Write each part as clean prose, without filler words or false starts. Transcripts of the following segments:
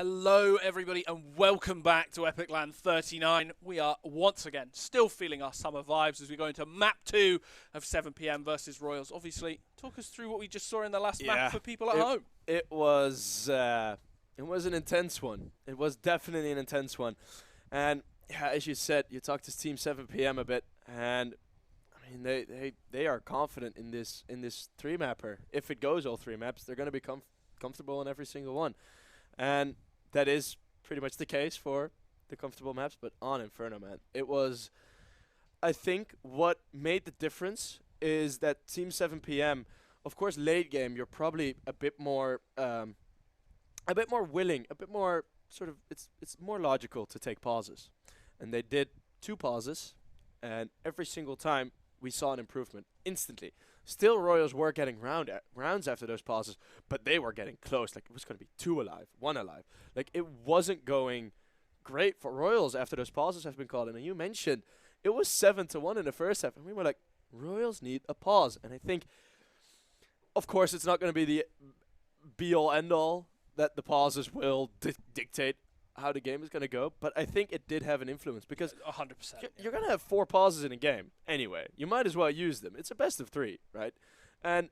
Hello everybody and welcome back to EPIC39. We are once again still feeling our summer vibes as we go into map 2 of 7 PM versus Royals. Obviously, talk us through what we just saw in the last map for people at home. It was an intense one. It was definitely an intense one. And yeah, as you said, you talked to Team 7 PM a bit, and I mean they are confident in this 3-mapper. If it goes all 3 maps, they're going to be comfortable in every single one. And that is pretty much the case for the comfortable maps, but on Inferno, man. It was, I think, what made the difference is that Team 7 PM, of course, late game, you're probably a bit more willing, a bit more sort of, it's more logical to take pauses. And they did 2 pauses, and every single time we saw an improvement instantly. Still, Royals were getting rounds after those pauses, but they were getting close. Like, it was going to be 2 alive, 1 alive. Like, it wasn't going great for Royals after those pauses have been called. And you mentioned it was 7-1 in the first half, and we were like, Royals need a pause. And I think, of course, it's not going to be the be-all, end-all that the pauses will dictate how the game is going to go, but I think it did have an influence because 100%. You're going to have 4 pauses in a game anyway. You might as well use them. It's a best of 3, right? And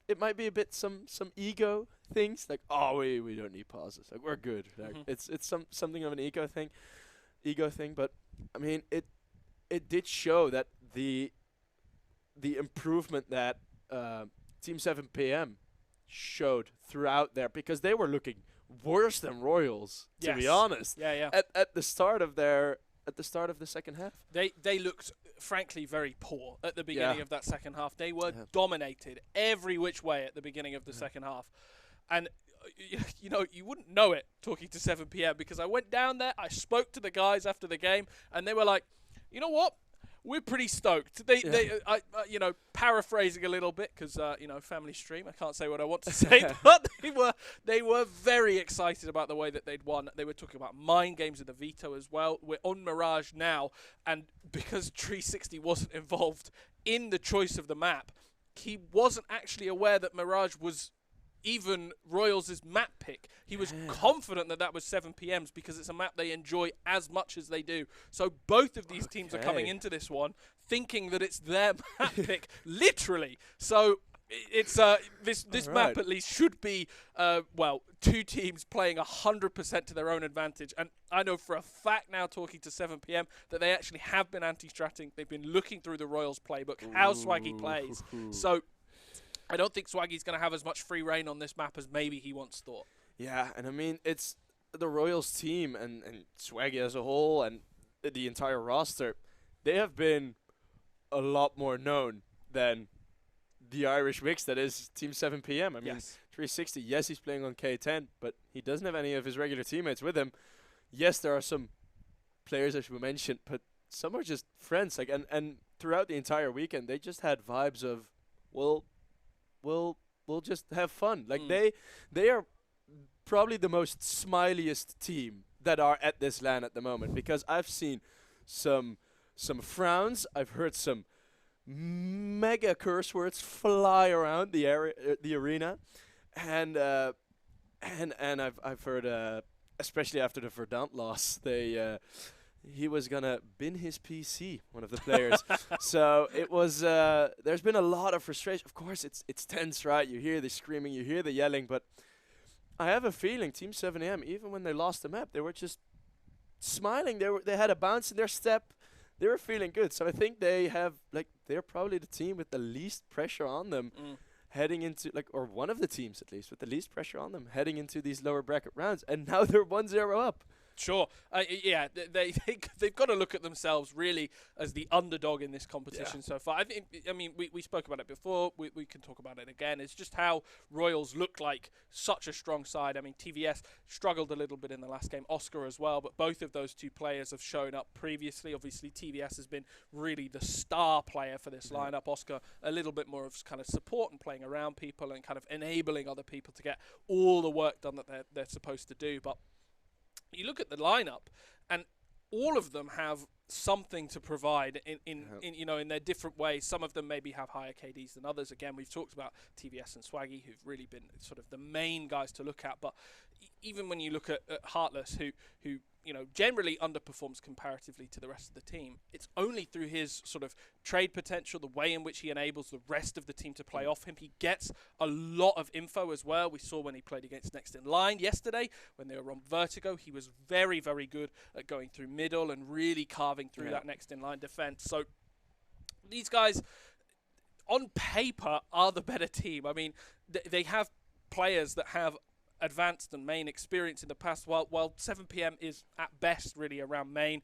it might be a bit some ego things like, oh, we don't need pauses. Like, we're good. Like, it's something of an ego thing, but I mean it did show that the improvement that Team 7 PM showed throughout there, because they were looking worse than Royals, to be honest. Yeah. At the start of the second half, they looked frankly very poor at the beginning of that second half. They were dominated every which way at the beginning of the second half, and you know, you wouldn't know it talking to 7 PM because I went down there, I spoke to the guys after the game, and they were like, you know what? We're pretty stoked. You know, paraphrasing a little bit because you know, family stream. I can't say what I want to say, but they were very excited about the way that they'd won. They were talking about mind games of the veto as well. We're on Mirage now, and because 360 wasn't involved in the choice of the map, he wasn't actually aware that Mirage was even Royals' map pick. He was confident that was 7 PM's because it's a map they enjoy as much as they do. So both of these teams are coming into this one thinking that it's their map pick, literally. So it's this map at least should be, well, 2 teams playing 100% to their own advantage. And I know for a fact now, talking to 7 PM, that they actually have been anti-stratting. They've been looking through the Royals playbook, how Swaggy plays. So I don't think Swaggy's going to have as much free reign on this map as maybe he once thought. Yeah, and I mean, it's the Royals team and Swaggy as a whole and the entire roster, they have been a lot more known than the Irish mix that is Team 7 PM. I mean, 360, yes, he's playing on K10, but he doesn't have any of his regular teammates with him. Yes, there are some players, as we mentioned, but some are just friends. Like, and throughout the entire weekend, they just had vibes of, well, we'll just have fun. Like, they are probably the most smiliest team that are at this LAN at the moment, because I've seen some frowns, I've heard some mega curse words fly around the arena, and I've heard especially after the Verdant loss, he was gonna bin his PC, one of the players. So it was. There's been a lot of frustration. Of course, it's tense, right? You hear the screaming, you hear the yelling, but I have a feeling Team 7 AM, even when they lost the map, they were just smiling. They had a bounce in their step. They were feeling good. So I think they're probably the team with the least pressure on them heading into, or one of the teams at least with the least pressure on them heading into these lower bracket rounds. And now they're 1-0 up. Sure. Yeah, they've got to look at themselves really as the underdog in this competition so far. I mean, we spoke about it before. We can talk about it again. It's just how Royals look like such a strong side. I mean, TVS struggled a little bit in the last game, Oscar as well, but both of those 2 players have shown up previously. Obviously, TVS has been really the star player for this lineup. Oscar, a little bit more of kind of support and playing around people and kind of enabling other people to get all the work done that they're supposed to do. But you look at the lineup, and all of them have something to provide in their different ways. Some of them maybe have higher KDs than others. Again, we've talked about TVS and Swaggy, who've really been sort of the main guys to look at. But even when you look at Heartless, who generally underperforms comparatively to the rest of the team, it's only through his sort of trade potential, the way in which he enables the rest of the team to play off him. He gets a lot of info as well. We saw when he played against Next in Line yesterday, when they were on Vertigo, he was very, very good at going through middle and really carving through that Next in Line defense. So these guys, on paper, are the better team. I mean, they have players that have advanced and main experience in the past, while 7PM is at best really around main.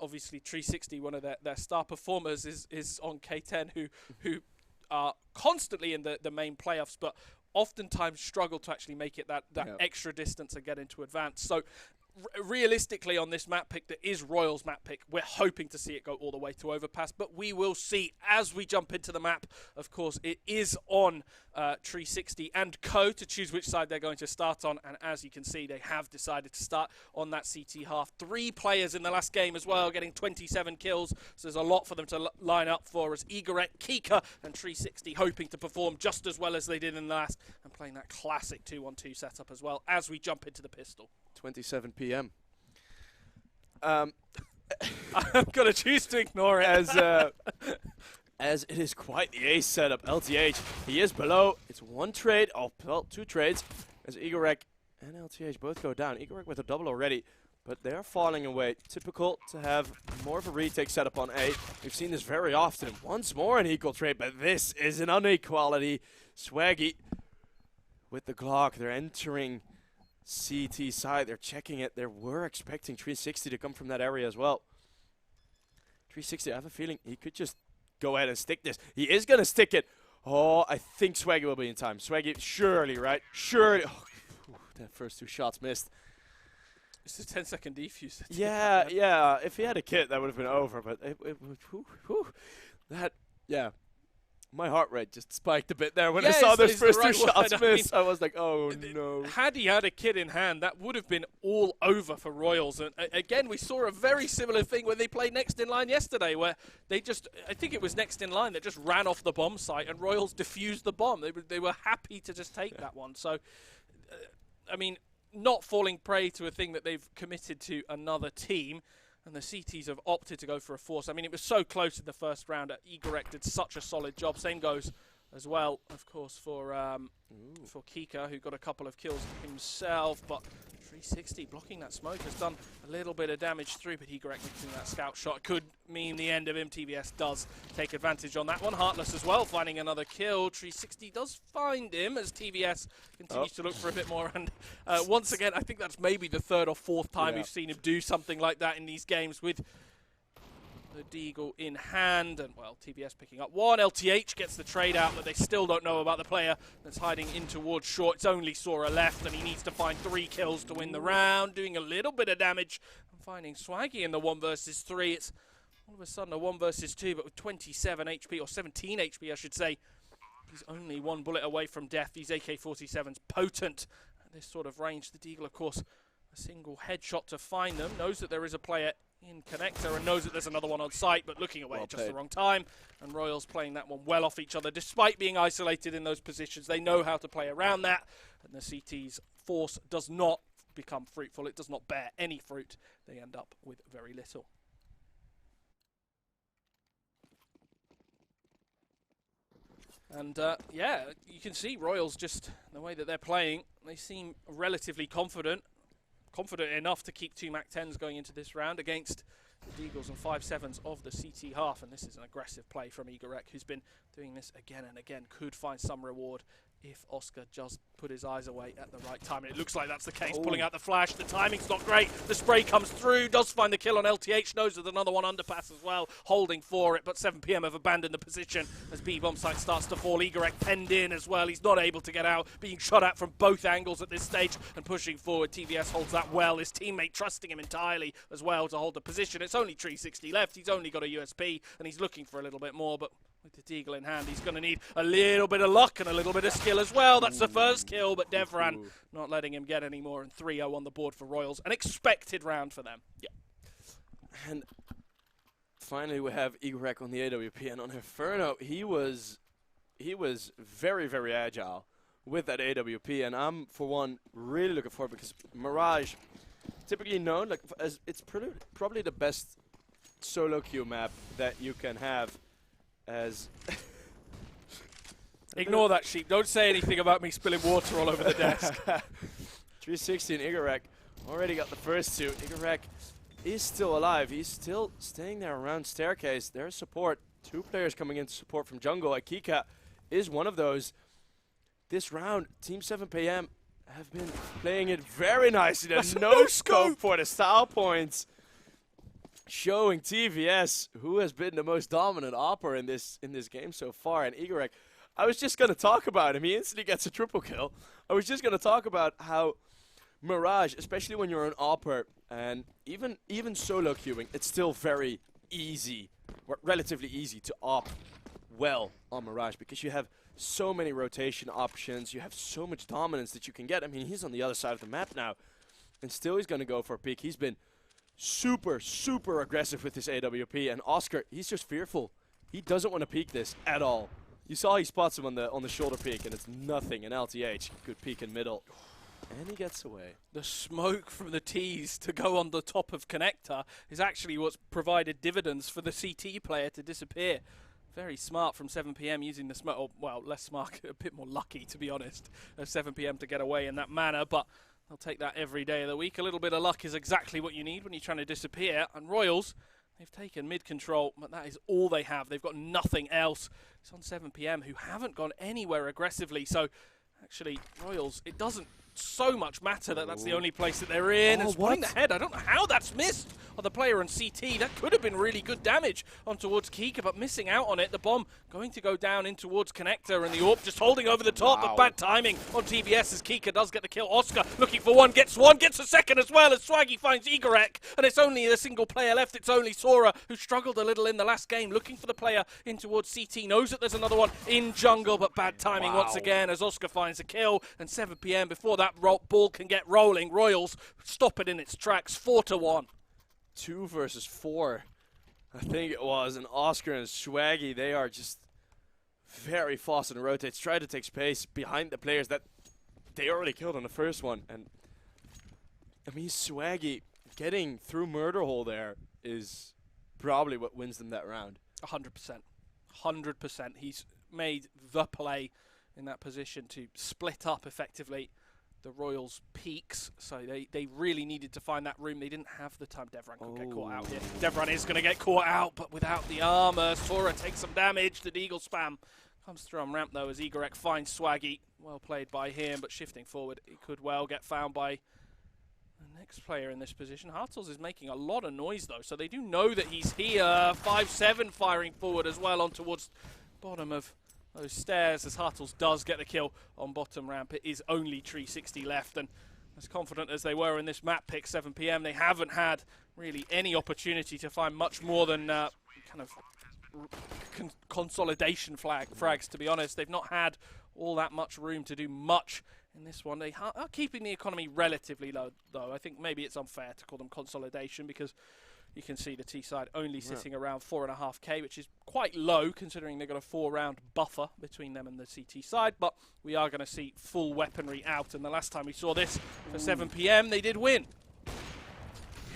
Obviously 360, one of their star performers, is on K10, who are constantly in the main playoffs, but oftentimes struggle to actually make it that extra distance and get into advance. So realistically, on this map pick that is Royals map pick, we're hoping to see it go all the way to Overpass, but we will see as we jump into the map. Of course, it is on 360 and Co to choose which side they're going to start on, and as you can see, they have decided to start on that CT half. 3 players in the last game as well, getting 27 kills, so there's a lot for them to line up for, as Igorek, Kika and 360 hoping to perform just as well as they did in the last, and playing that classic 2-1-2 setup as well as we jump into the pistol. 27 p.m. I'm going to choose to ignore it. As it is quite the ace setup. LTH, he is below. It's 1 trade. Oh, well, 2 trades. As Igorek and LTH both go down. Igorek with a double already, but they are falling away. Typical to have more of a retake setup on A. We've seen this very often. Once more an equal trade, but this is an unequality. Swaggy with the Glock. They're entering CT side. They're checking it. They were expecting 360 to come from that area as well. 360, I have a feeling he could just go ahead and stick this. He is going to stick it. Oh, I think Swaggy will be in time. Swaggy, surely, right? Surely. Oh, that first 2 shots missed. It's a 10-second defuse. Yeah. If he had a kit, that would have been over. But my heart rate just spiked a bit there when I saw those first 2 shots miss. I was like, oh no. Had he had a kit in hand, that would have been all over for Royals. And again, we saw a very similar thing when they played Next in Line yesterday, where they just, I think it was Next in Line that just ran off the bomb site and Royals defused the bomb. They were happy to just take that one. So, I mean, not falling prey to a thing that they've committed to another team. And the CTs have opted to go for a force. I mean, it was so close in the first round. Igorek did such a solid job. Same goes as well, of course, for Kika, who got a couple of kills himself. But 360 blocking that smoke has done a little bit of damage through, but Igorek mixing that scout shot could mean the end of him. TVS does take advantage on that one. Heartless as well, finding another kill. 360 does find him as TVS continues to look for a bit more. And once again, I think that's maybe the 3rd or 4th time we've seen him do something like that in these games with the Deagle in hand. And, well, TVS picking up 1. LTH gets the trade out, but they still don't know about the player that's hiding in towards short. It's only Sora left, and he needs to find 3 kills to win the round, doing a little bit of damage. And finding Swaggy in the 1 versus 3. It's all of a sudden a 1 versus 2, but with 27 HP, or 17 HP, I should say. He's only 1 bullet away from death. These AK-47s potent at this sort of range. The Deagle, of course, a single headshot to find them. Knows that there is a player in connector and knows that there's another one on site, but looking away at just the wrong time. And Royals playing that one well off each other, despite being isolated in those positions. They know how to play around that, and the CT's force does not become fruitful. It does not bear any fruit. They end up with very little. And yeah, you can see Royals, just the way that they're playing, they seem relatively confident enough to keep 2 MAC-10s going into this round against the Deagles and 5-7s of the CT half. And this is an aggressive play from Igorek, who's been doing this again and again. Could find some reward if Oscar just put his eyes away at the right time. And it looks like that's the case, pulling out the flash. The timing's not great. The spray comes through, does find the kill on LTH, knows there's another one underpass as well, holding for it. But 7PM have abandoned the position as B-bomb site starts to fall. Igorek penned in as well. He's not able to get out, being shot at from both angles at this stage and pushing forward. TVS holds that well. His teammate trusting him entirely as well to hold the position. It's only 360 left. He's only got a USP and he's looking for a little bit more, but with the Deagle in hand, he's going to need a little bit of luck and a little bit of skill as well. That's the first kill, but Devran not letting him get any more, and 3-0 on the board for Royals. An expected round for them. Yeah. And finally, we have Igorek on the AWP, and on Inferno, he was very, very agile. with that AWP, and I'm, for one, really looking forward because Mirage, typically known like as it's probably the best solo queue map that you can have as... Ignore that, Sheep. Don't say anything about me spilling water all over the desk. 360 and Igorek already got the first two. Igorek is still alive. He's still staying there around staircase. There's support. 2 players coming in to support from jungle. Akika is one of those. This round, Team 7PM have been playing it very nicely. There's no scope for the style points. Showing TVS who has been the most dominant opper in this game so far. And Igorek, I was just going to talk about him. He instantly gets a triple kill. I was just going to talk about how Mirage, especially when you're an opper, and even solo queuing, it's still very easy, relatively easy to op well on Mirage because you have so many rotation options. You have so much dominance that you can get. I mean, he's on the other side of the map now, and still he's going to go for a peek. He's been super, super aggressive with his AWP, and Oscar, he's just fearful. He doesn't want to peek this at all. You saw he spots him on the shoulder peek, and it's nothing. An LTH, good peek in middle. And he gets away. The smoke from the T's to go on the top of Connector is actually what's provided dividends for the CT player to disappear. Very smart from 7PM using the smoke. Well, less smart, a bit more lucky, to be honest, of 7PM to get away in that manner. But they'll take that every day of the week. A little bit of luck is exactly what you need when you're trying to disappear. And Royals, they've taken mid-control, but that is all they have. They've got nothing else. It's on 7PM, who haven't gone anywhere aggressively. So, actually, Royals, it doesn't so much matter that that's the only place that they're in. And spotting the head, I don't know how that's missed on the player on CT. That could have been really good damage on towards Kika, but missing out on it. The bomb going to go down in towards Connector, and the AWP just holding over the top, but bad timing on TBS as Kika does get the kill. Oscar looking for one, gets a second as well as Swaggy finds Igorek, and it's only a single player left. It's only Sora, who struggled a little in the last game, looking for the player in towards CT, knows that there's another one in jungle, but bad timing once again as Oscar finds a kill, and 7PM before that ball can get rolling. Royals stop it in its tracks, 4-1. 2 versus 4, I think it was, and Oscar and Swaggy, they are just very fast and rotates, try to take space behind the players that they already killed on the first one. And I mean, Swaggy getting through Murder Hole there is probably what wins them that round. 100%. 100%. He's made the play in that position to split up effectively the Royals' peaks, so they really needed to find that room. They didn't have the time. Devran could get caught out here. Devran is going to get caught out, but without the armor. Sora takes some damage. The Deagle spam comes through on ramp, though, as Igorek finds Swaggy. Well played by him, but shifting forward, he could well get found by the next player in this position. Hartles is making a lot of noise, though, so they do know that he's here. 5-7 firing forward as well on towards bottom of those stairs as Hartles does get the kill on bottom ramp. It is only 360 left, and as confident as they were in this map pick, 7PM, they haven't had really any opportunity to find much more than kind of consolidation frags, to be honest. They've not had all that much room to do much in this one. They are keeping the economy relatively low, though. I think maybe it's unfair to call them consolidation because you can see the T side only sitting around 4.5k, which is quite low considering they've got a 4-round buffer between them and the CT side. But we are going to see full weaponry out, and the last time we saw this for 7PM, they did win.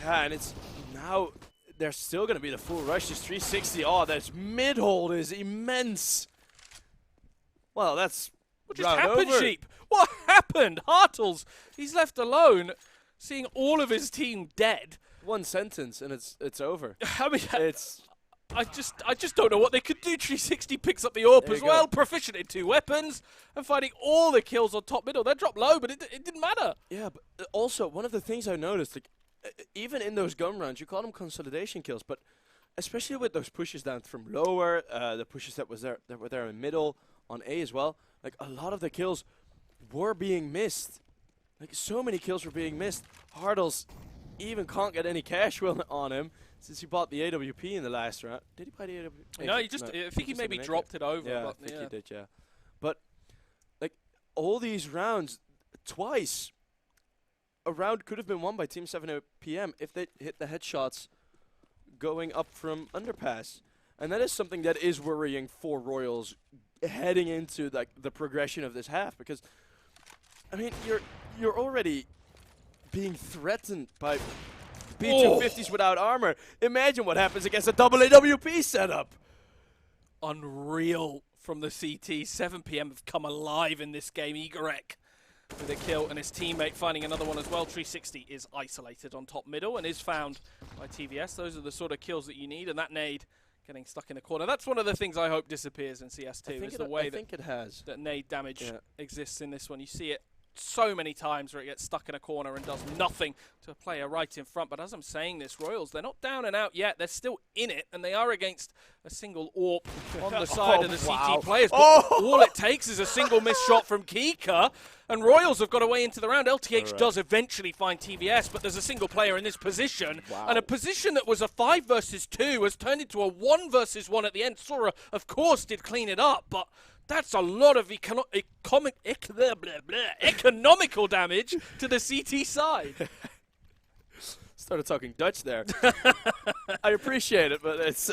Yeah, and it's now there's still going to be the full rush. This 360. Oh, that mid-hold is immense. Well, that's what just happened, Sheep? What happened? Hartles, he's left alone, seeing all of his team dead. One sentence and it's over. I mean, I just don't know what they could do. 360 picks up the AWP as well, proficient in 2 weapons, and finding all the kills on top middle. They're dropped low, but it didn't matter. Yeah, but also one of the things I noticed, like, even in those gun rounds, you call them consolidation kills, but especially with those pushes down from lower, the pushes that were there in middle on A as well, like a lot of the kills were being missed. Like so many kills were being missed. Hartles even can't get any cash on him since he bought the AWP in the last round. Did he buy the AWP? No, I think he maybe dropped it over. Yeah, but I think he did, yeah. But, like, all these rounds, twice, a round could have been won by Team 7PM if they hit the headshots going up from underpass. And that is something that is worrying for Royals heading into like the progression of this half, because I mean you're already being threatened by B250s without armor. Imagine what happens against a double AWP setup. Unreal from the CT. 7 PM have come alive in this game. EPIC with a kill, and his teammate finding another one as well. 360 is isolated on top middle and is found by TVS. Those are the sort of kills that you need, and that nade getting stuck in the corner. That's one of the things I hope disappears in CS2, is the way that nade damage exists in this one. You see it so many times where it gets stuck in a corner and does nothing to a player right in front. But as I'm saying this, Royals, they're not down and out yet. They're still in it, and they are against a single AWP on the side of the CT players. But all it takes is a single missed shot from Kika, and Royals have got away into the round. LTH does eventually find TVS, but there's a single player in this position. And a position that was a 5 versus 2 has turned into a 1 versus 1 at the end. Sora, of course, did clean it up, but that's a lot of economical damage to the CT side. Started talking Dutch there. I appreciate it, but it's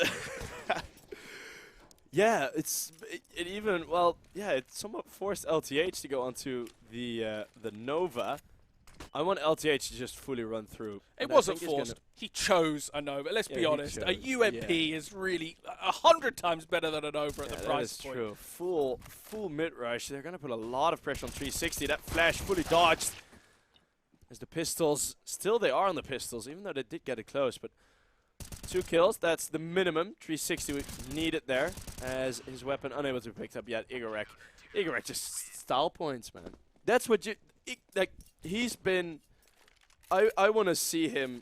yeah, it somewhat forced LTH to go onto the Nova. I want LTH to just fully run through. It wasn't forced. He chose a Nova. Let's be honest. A UMP is really 100 times better than a Nova at the price point. That is true. Full mid-rush. They're going to put a lot of pressure on 360. That flash fully dodged. As the pistols, still they are on the pistols, even though they did get it close. But 2 kills, that's the minimum. 360 needed there, as his weapon unable to be picked up yet. EPIC just style points, man. That's what you... like. He's been... I want to see him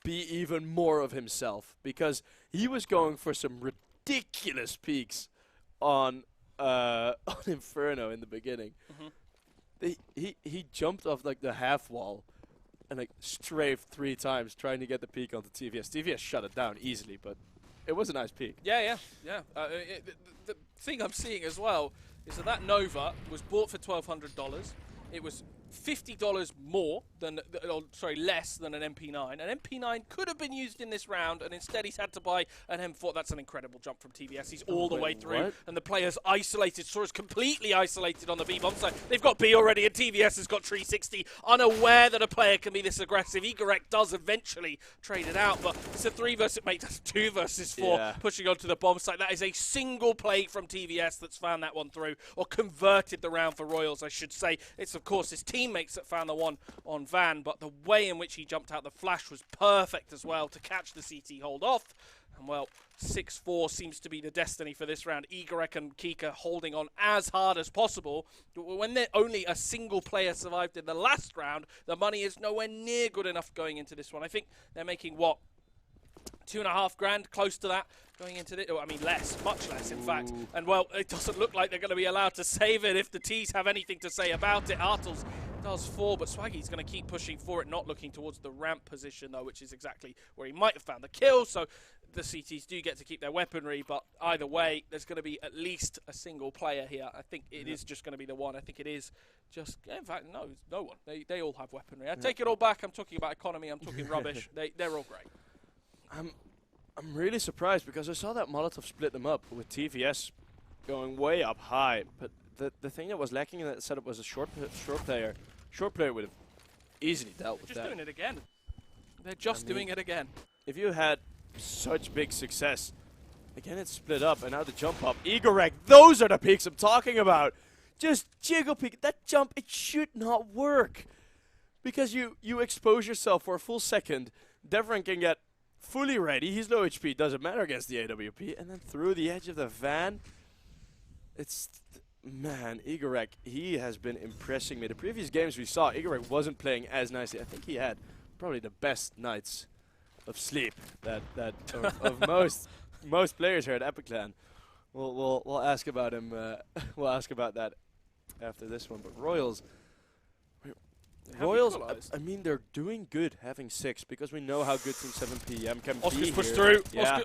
be even more of himself, because he was going for some ridiculous peaks on Inferno in the beginning. He jumped off like the half wall and like strafed 3 times trying to get the peak onto TVS. TVS shut it down easily, but it was a nice peak. Yeah. The thing I'm seeing as well is that Nova was bought for $1,200. It was $50 more than, less than an MP9. An MP9 could have been used in this round, and instead he's had to buy an M4. That's an incredible jump from TVS. He's all the way through, and the player's isolated. Sora's completely isolated on the B-bomb side. They've got B already, and TVS has got 360, unaware that a player can be this aggressive. EPIC does eventually trade it out, but it's a 3 versus, mate, that's 2 versus 4, pushing onto the bomb site. That is a single play from TVS that's found that one through, or converted the round for Royals, I should say. It's, of course, his teammates that found the one on Van, but the way in which he jumped out, the flash was perfect as well to catch the CT hold off. And well, 6-4 seems to be the destiny for this round. EPIC and Kika holding on as hard as possible. When only a single player survived in the last round, the money is nowhere near good enough going into this one. I think they're making, what, 2.5 grand, close to that, going into it. I mean, less, much less, in fact. And, well, it doesn't look like they're going to be allowed to save it if the T's have anything to say about it. Artles does fall, but Swaggy's going to keep pushing for it, not looking towards the ramp position, though, which is exactly where he might have found the kill. So the CTs do get to keep their weaponry, but either way, there's going to be at least a single player here. I think it is just going to be the one. I think it is just, in fact, no one. They all have weaponry. I take it all back. I'm talking about economy. I'm talking rubbish. They're all great. I'm really surprised, because I saw that Molotov split them up with TVS going way up high, but the thing that was lacking in that setup was a short player. Short player would have easily dealt with that. Just doing it again. They're just doing it again. If you had such big success, again it's split up, and now the jump up. EPIC, those are the peaks I'm talking about. Just jiggle peek. That jump, it should not work, because you expose yourself for a full second. Devran can get fully ready. He's low HP. Doesn't matter against the AWP. And then through the edge of the van. It's... Man, EPIC, he has been impressing me. The previous games we saw, EPIC wasn't playing as nicely. I think he had probably the best nights of sleep of most players here at EPIC39. We'll ask about him. We'll ask about that after this one. But Royals, I mean, they're doing good having 6, because we know how good Team 7 PM can be. Oscar's pushed through. Yeah.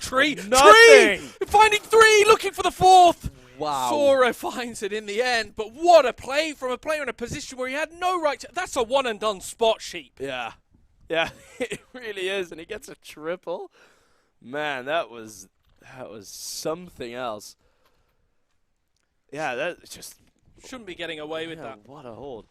Tree! Nothing! Finding 3, looking for the 4th! Wow. Sora finds it in the end, but what a play from a player in a position where he had no right to... That's a one-and-done spot, Sheep. Yeah. Yeah, it really is, and he gets a triple. Man, that was something else. Yeah, that just shouldn't be getting away with that. What a hold.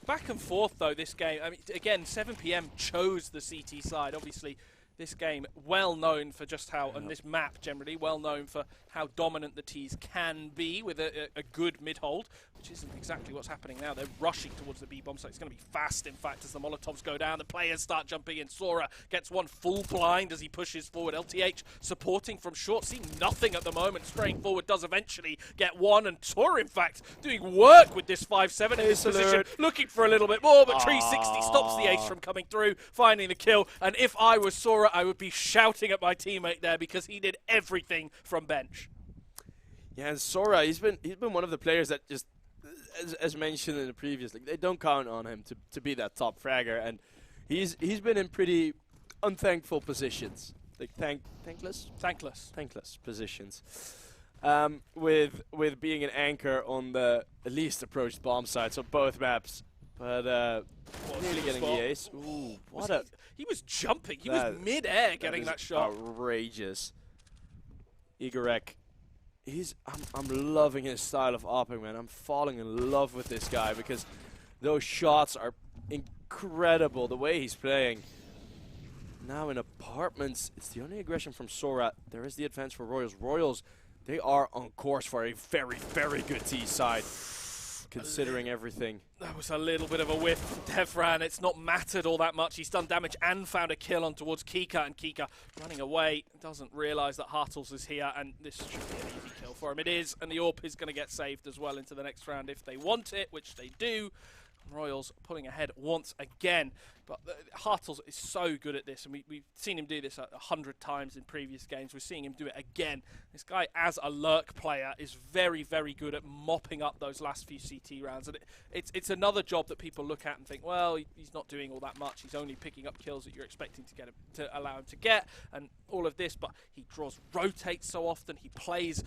Back and forth, though, this game. I mean, again, 7 p.m. chose the CT side. Obviously, this game well known for just how, and this map generally, well known for how dominant the Ts can be with a good mid-hold, which isn't exactly what's happening now. They're rushing towards the B-bomb, so it's going to be fast, in fact, as the Molotovs go down. The players start jumping in. Sora gets one full blind as he pushes forward. LTH supporting from short, seeing nothing at the moment. Straying forward does eventually get one, and Sora, in fact, doing work with this 5-7 in this position, looking for a little bit more, but 360 stops the ace from coming through, finding the kill. And if I was Sora, I would be shouting at my teammate there because he did everything from bench. Yeah, and Sora, he's been one of the players that just, as mentioned in the previous, like, they don't count on him to be that top fragger, and he's been in pretty unthankful positions, like thankless positions, with being an anchor on the least approached bomb side, so both maps. But nearly getting the ace. Ooh, he was jumping. He was mid-air getting that shot. Outrageous. EPIC39. I'm loving his style of opping, man. I'm falling in love with this guy because those shots are incredible. The way he's playing. Now in apartments, it's the only aggression from Sora. There is the advance for Royals. Royals, they are on course for a very, very good T side, considering everything. That was a little bit of a whiff from Devran. It's not mattered all that much. He's done damage and found a kill on towards Kika, and Kika running away. Doesn't realise that Hartles is here, and this should be an easy kill for him. It is, and the AWP is going to get saved as well into the next round if they want it, which they do. Royals pulling ahead once again. But Hartles is so good at this, and we've seen him do this 100 times in previous games. We're seeing him do it again. This guy, as a lurk player, is very, very good at mopping up those last few CT rounds. And it's another job that people look at and think, well, he's not doing all that much. He's only picking up kills that you're expecting to get him, to allow him to get, and all of this. But he rotates so often. He plays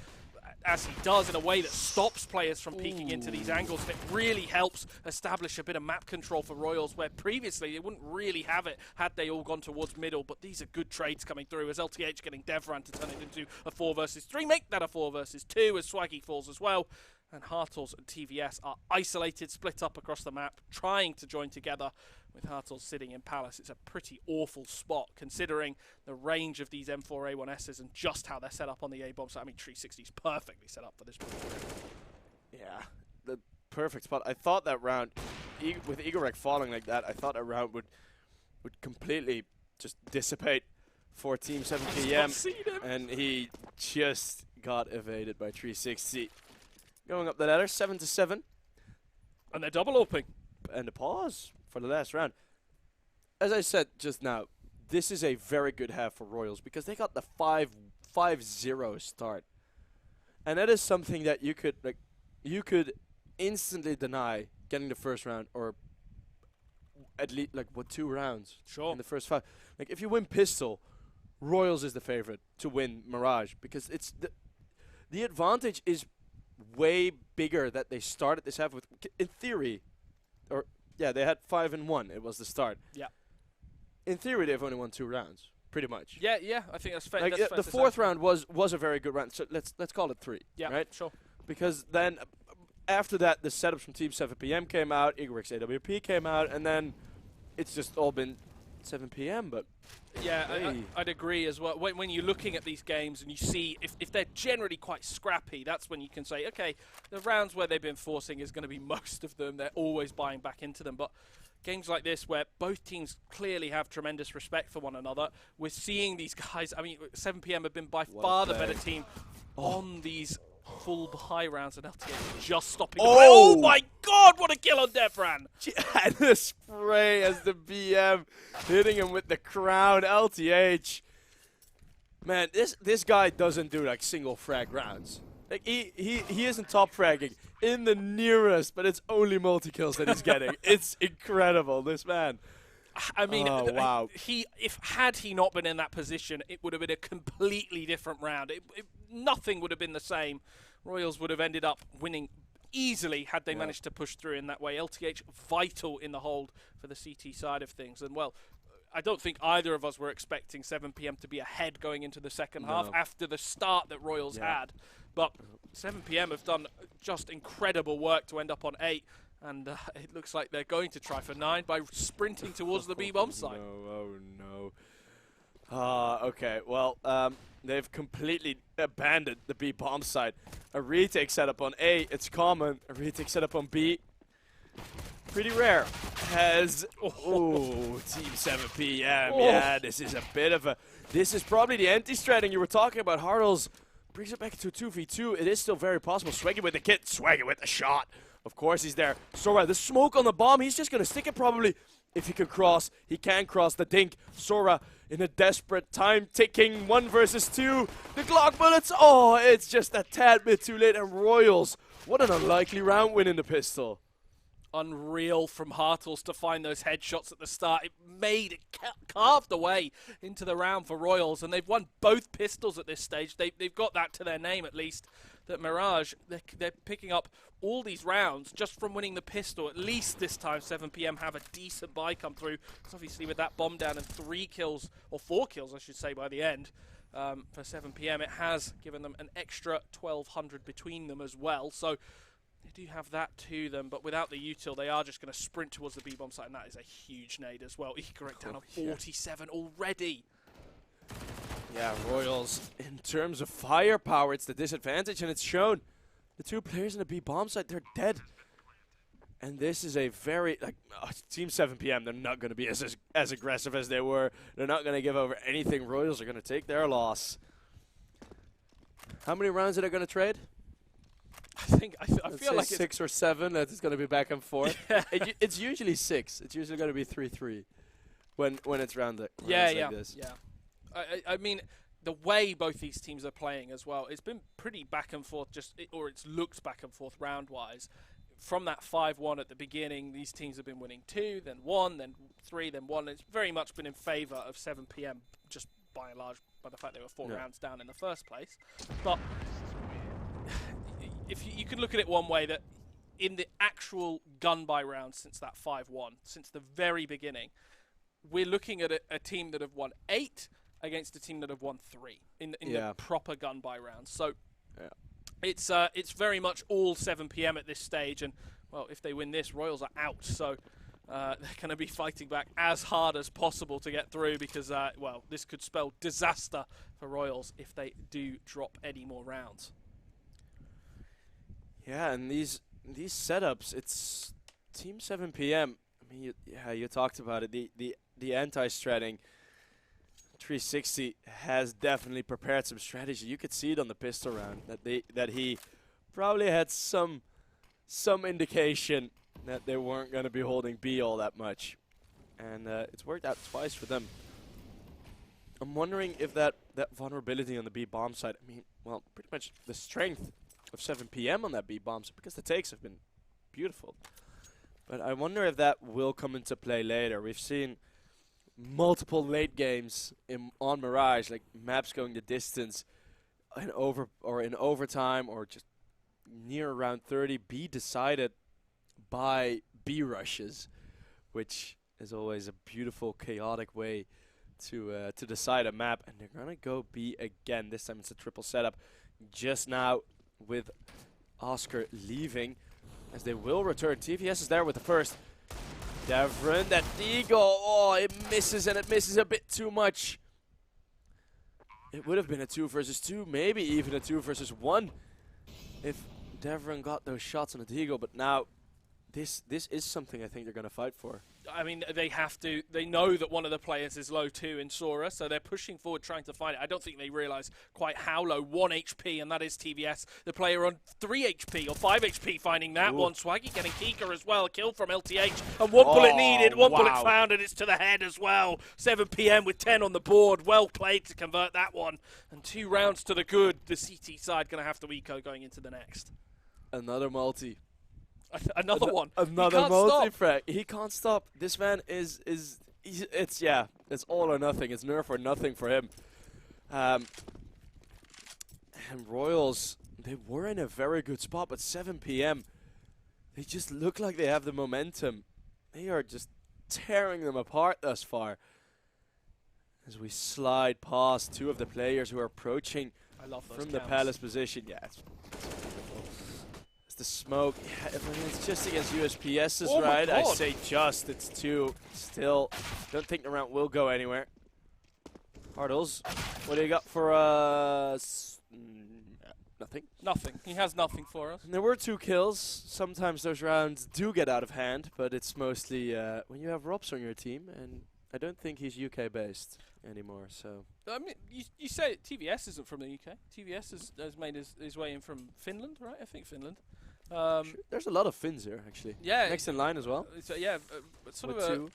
as he does in a way that stops players from peeking into these angles, and it really helps establish a bit of map control for Royals, where previously they wouldn't really have it had they all gone towards middle. But these are good trades coming through, as LTH getting Devran to turn it into a 4 versus 3, make that a 4 versus 2 as Swaggy falls as well. And Hartles and TVS are isolated, split up across the map, trying to join together, with Hartles sitting in Palace. It's a pretty awful spot, considering the range of these M4A1Ss and just how they're set up on the A-bomb. So, I mean, 360 is perfectly set up for this one. Yeah, the perfect spot. I thought that round, with EPIC39 falling like that, I thought that round would completely just dissipate for Team 7 PM. And he just got evaded by 360. Going up the ladder, 7-7. And they're double opening. And a pause for the last round. As I said just now, this is a very good half for Royals because they got the 5-0 start. And that is something that you could instantly deny getting the first round, or at least like 2 rounds in the first 5. Like if you win Pistol, Royals is the favorite to win Mirage because it's the advantage is way bigger that they started this half with. In theory, or yeah, they had 5-1. It was the start. Yeah. In theory, they've only won 2 rounds, pretty much. Yeah, I think that's fair. Like that's the fourth round was a very good round. So let's call it 3. Yeah, right? Sure. Because then after that, the setups from Team 7 PM came out, EPIC's AWP came out, and then it's just all been 7 PM. But yeah, I'd agree as well. When you're looking at these games and you see if they're generally quite scrappy, that's when you can say, okay, the rounds where they've been forcing is going to be most of them. They're always buying back into them. But games like this where both teams clearly have tremendous respect for one another, we're seeing these guys. I mean, 7 PM have been by far the better team on these full high rounds, and LTH just stopping. Oh my God! What a kill on Devran! And the spray as the BM hitting him with the crown. LTH, man, this guy doesn't do like single frag rounds. Like he isn't top fragging in the nearest, but it's only multi kills that he's getting. It's incredible, this man. I mean, wow. Had he not been in that position, it would have been a completely different round. Nothing would have been the same. Royals would have ended up winning easily had they managed to push through in that way. LTH vital in the hold for the CT side of things. And, well, I don't think either of us were expecting 7 PM to be ahead going into the second half after the start that Royals had. But 7 PM have done just incredible work to end up on 8. And it looks like they're going to try for 9 by sprinting towards the B-bomb site. Okay, well, they've completely abandoned the B-bomb site. A retake setup on A, it's common. A retake setup on B, pretty rare. Has, Team 7 PM, yeah, this is a bit of a, this is probably the anti-stratting you were talking about. Hartles brings it back to 2v2. It is still very possible. Swaggy with the kit, Swaggy with the shot. Of course he's there. Sora, the smoke on the bomb, he's just going to stick it probably. If he can cross, he can cross the dink. Sora in a desperate time ticking, 1 versus 2. The Glock bullets, it's just a tad bit too late. And Royals, what an unlikely round win in the pistol. Unreal from Hartles to find those headshots at the start. It made it carved away into the round for Royals, and they've won both pistols at this stage. They've got that to their name at least. That Mirage, they're picking up all these rounds just from winning the pistol. At least this time 7 PM have a decent buy come through. Because obviously with that bomb down and 3 kills, or 4 kills I should say by the end, for 7 PM, it has given them an extra 1,200 between them as well. So they do have that to them, but without the util, they are just going to sprint towards the B-bomb site, and that is a huge nade as well. EPIC down on 47 already. Yeah, Royals, in terms of firepower, it's the disadvantage, and it's shown. The 2 players in the B-bomb site, they're dead. And this is a very, Team 7 PM, they're not going to be as aggressive as they were. They're not going to give over anything. Royals are going to take their loss. How many rounds are they going to trade? I feel like 6 or 7. That is going to be back and forth. Yeah. It's usually 6. It's usually going to be 3-3 when it's rounds like this. Yeah. I mean, the way both these teams are playing as well, it's been pretty back and forth, or it's looked back and forth round-wise. From that 5-1 at the beginning, these teams have been winning 2, then 1, then 3, then 1. It's very much been in favour of 7 PM, just by and large, by the fact they were 4 rounds down in the first place. But if you can look at it one way, that in the actual gun by round since that 5-1, since the very beginning, we're looking at a team that have won 8 against a team that have won 3 in the proper gun by rounds. So it's very much all 7 PM at this stage, and well, if they win this, Royals are out. So they're going to be fighting back as hard as possible to get through, because well, this could spell disaster for Royals if they do drop any more rounds. Yeah, and these setups, it's Team 7 PM. I mean, you talked about it. The anti-stratting 360 has definitely prepared some strategy. You could see it on the pistol round that he probably had some indication that they weren't going to be holding B all that much, and it's worked out twice for them. I'm wondering if that vulnerability on the B bomb side, I mean, well, pretty much the strength of 7 PM on that B bomb side, because the takes have been beautiful. But I wonder if that will come into play later. We've seen multiple late games on Mirage, like maps going the distance in overtime or just near around 30, be decided by B rushes, which is always a beautiful, chaotic way to decide a map. And they're gonna go B again. This time it's a triple setup. Just now with Oscar leaving, as they will return. TVS is there with the first. Devrin, that deagle, it misses, and it misses a bit too much. It would have been a 2 versus 2, maybe even a 2 versus 1 if Devrin got those shots on the deagle, but now this is something I think they're going to fight for. I mean, they have to. They know that one of the players is low too in Sora, so they're pushing forward trying to find it. I don't think they realise quite how low. 1 HP, and that is TVS. The player on 3 HP or 5 HP finding that one. Swaggy getting Kika as well. Kill from LTH. And 1 bullet needed, 1 bullet found, and it's to the head as well. 7 PM with 10 on the board. Well played to convert that one. And 2 rounds to the good. The CT side going to have to eco going into the next. Another multi. Another one. Another multi-frag. He can't stop. This man it's all or nothing. It's nerf or nothing for him. And Royals, they were in a very good spot, but 7 PM, they just look like they have the momentum. They are just tearing them apart thus far. As we slide past 2 of the players who are approaching I love those from the cams. palace position. Yeah, it's beautiful. It's the smoke. Yeah, I mean, it's just against USPS's, Oh right? my I God. say just. It's 2. Still, don't think the round will go anywhere. Hardles, what do you got for us? Nothing. Nothing. He has nothing for us. And there were 2 kills. Sometimes those rounds do get out of hand, but it's mostly when you have Robs on your team, and I don't think he's UK based anymore. So I mean, you say TVS isn't from the UK. TVS has made his way in from Finland, right? I think Finland. sure. There's a lot of Finns here, actually. Yeah. Next in line as well. So yeah, sort With of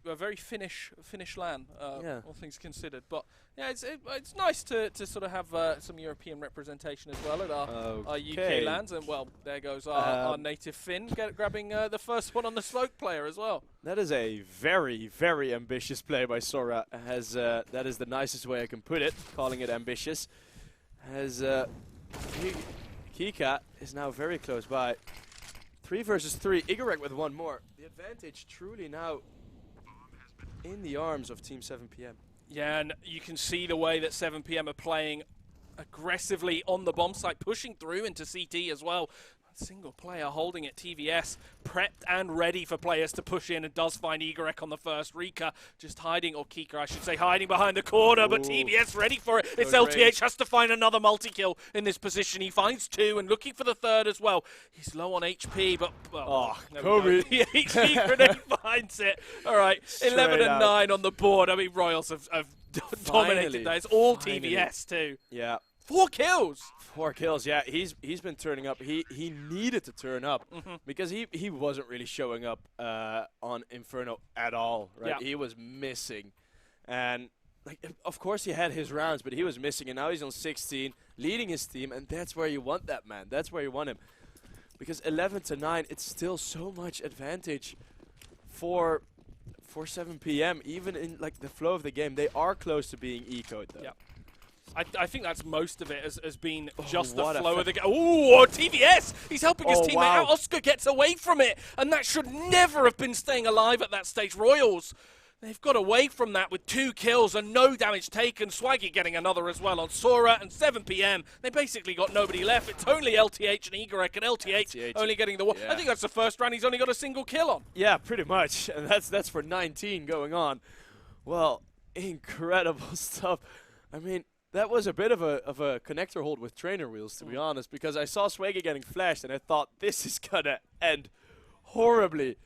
2. a very Finnish land, Yeah. all things considered. But yeah, it's nice to sort of have some European representation as well at our UK lands. And well, there goes our native Finn grabbing the first one on the smoke player as well. That is a very, very ambitious play by Sora. That is the nicest way I can put it, calling it ambitious. As Kika is now very close by. 3 versus 3. Igorek with 1 more. The advantage truly now in the arms of Team 7PM. Yeah, and you can see the way that 7PM are playing aggressively on the bomb site, pushing through into CT as well. Single player holding it. TVS prepped and ready for players to push in, and does find Igorek on the first. Rika just hiding, or Kika I should say, hiding behind the corner, but TVS ready for it. It's LTH, has to find another multi-kill in this position. He finds 2 and looking for the third as well. He's low on HP, but Kobe. The HP grenade finds it. All right, 11 and 9 on the board. I mean, Royals have dominated that. It's all TVS too. Yeah. 4 kills. 4 kills, yeah. He's been turning up. He needed to turn up because he wasn't really showing up on Inferno at all, right? Yeah. He was missing, and like of course he had his rounds, but he was missing, and now he's on 16, leading his team, and that's where you want that man. That's where you want him, because 11 to 9, it's still so much advantage for 7PM. Even in like the flow of the game, they are close to being ecoed though. Yeah. I think that's most of it has been just the what a flow of the game. Ooh, TVS! He's helping his teammate wow. out. Oscar gets away from it, and that should never have been staying alive at that stage. Royals, they've got away from that with 2 kills and no damage taken. Swaggy getting another as well on Sora, and 7PM. They basically got nobody left. It's only LTH and Igorek, and LTH only getting the one. Yeah. I think that's the first round he's only got a single kill on. Yeah, pretty much, and that's for 19 going on. Well, incredible stuff. I mean, that was a bit of a connector hold with trainer wheels, to be honest, because I saw Swaggy getting flashed, and I thought, this is gonna end horribly.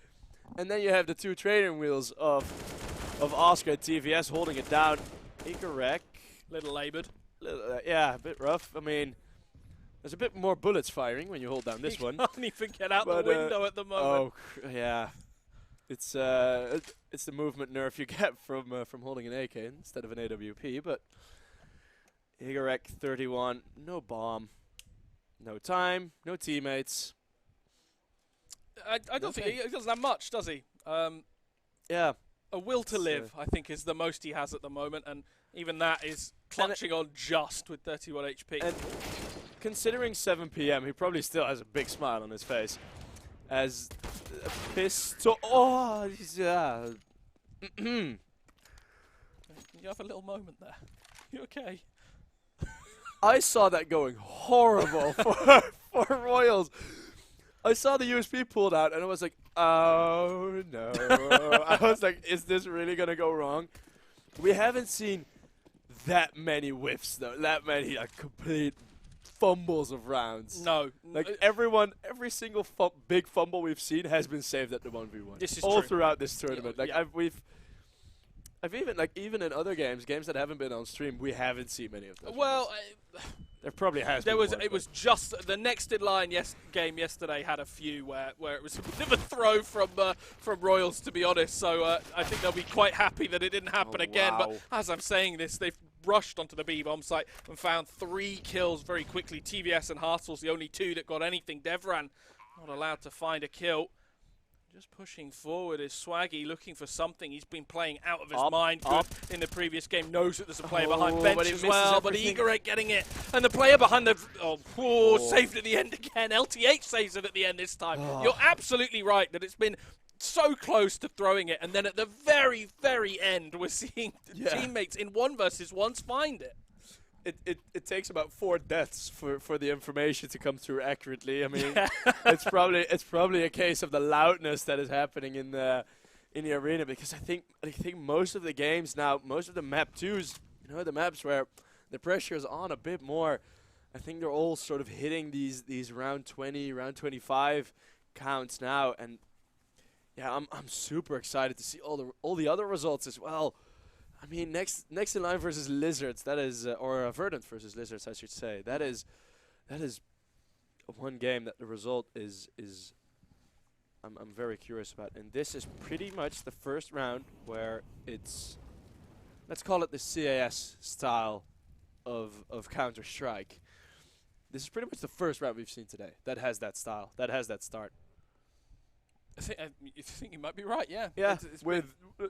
And then you have the 2 trainer wheels of Oscar and TVS holding it down. Igorek. Little laboured. Yeah, a bit rough. I mean, there's a bit more bullets firing when you hold down this one. Can't even get out the window at the moment. Oh, yeah. It's the movement nerf you get from holding an AK instead of an AWP, but Igorek 31, no bomb, no time, no teammates. I don't think he doesn't have much, does he? Yeah. A will to live, I think, is the most he has at the moment, and even that is clutching on just with 31 HP. And considering 7PM, he probably still has a big smile on his face. As a pistol. Oh, yeah. You have a little moment there. You okay? I saw that going horrible for Royals. I saw the USB pulled out, and I was like, oh, no. I was like, is this really going to go wrong? We haven't seen that many whiffs, though. That many complete fumbles of rounds. No. Like, every single big fumble we've seen has been saved at the 1v1. This is all true. throughout this tournament. Yeah, Like, I've even in other games that haven't been on stream, we haven't seen many of those. Well, there probably has. There been was. more, It was just the next in line game yesterday had a few where it was a bit of a throw from Royals, to be honest. So I think they'll be quite happy that it didn't happen again. Wow. But as I'm saying this, they've rushed onto the B bomb site and found 3 kills very quickly. TVS and Hartle's the only 2 that got anything. Devran not allowed to find a kill. Just pushing forward is Swaggy, looking for something. He's been playing out of his mind in the previous game. Knows that there's a player behind bench as well, but Igorek getting it. And the player behind the... saved at the end again. LTH saves it at the end this time. You're absolutely right that it's been so close to throwing it. And then at the very, very end, we're seeing teammates in 1 versus 1s find it. it takes about 4 deaths for the information to come through accurately. I mean, it's probably a case of the loudness that is happening in the arena, because I think most of the games now, most of the map 2s, the maps where the pressure is on a bit more, I think they're all sort of hitting these round 20, round 25 counts now, and yeah, I'm super excited to see all the other results as well. I mean, next in line versus Lizards, that is, or Verdant versus Lizards, I should say. That is one game that the result is I'm very curious about. And this is pretty much the first round where it's, let's call it the CAS style of Counter-Strike. This is pretty much the first round we've seen today that has that style, that has that start. I think you might be right, yeah. Yeah, it's with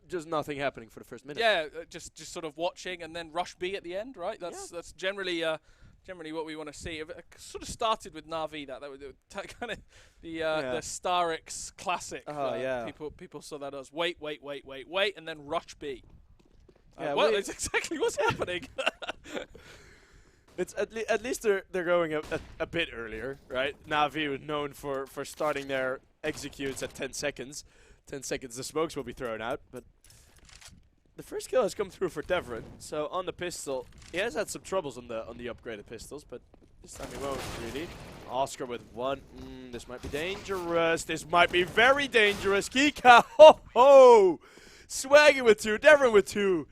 just nothing happening for the first minute. Yeah, just sort of watching and then rush B at the end, right? That's generally what we want to see. It sort of started with Na'Vi, that was kind of the Starix classic. Oh, yeah. People saw that as wait, and then rush B. Yeah, well, that's exactly what's happening. It's at least they're going a bit earlier, right? Na'Vi was known for starting their executes at 10 seconds. 10 seconds, the smokes will be thrown out. But the first kill has come through for Devrin. So on the pistol, he has had some troubles on the upgraded pistols, but this time he won't really. Oscar with 1. This might be dangerous. This might be very dangerous. Kika, ho ho! Swaggy with 2, Devrin with 2.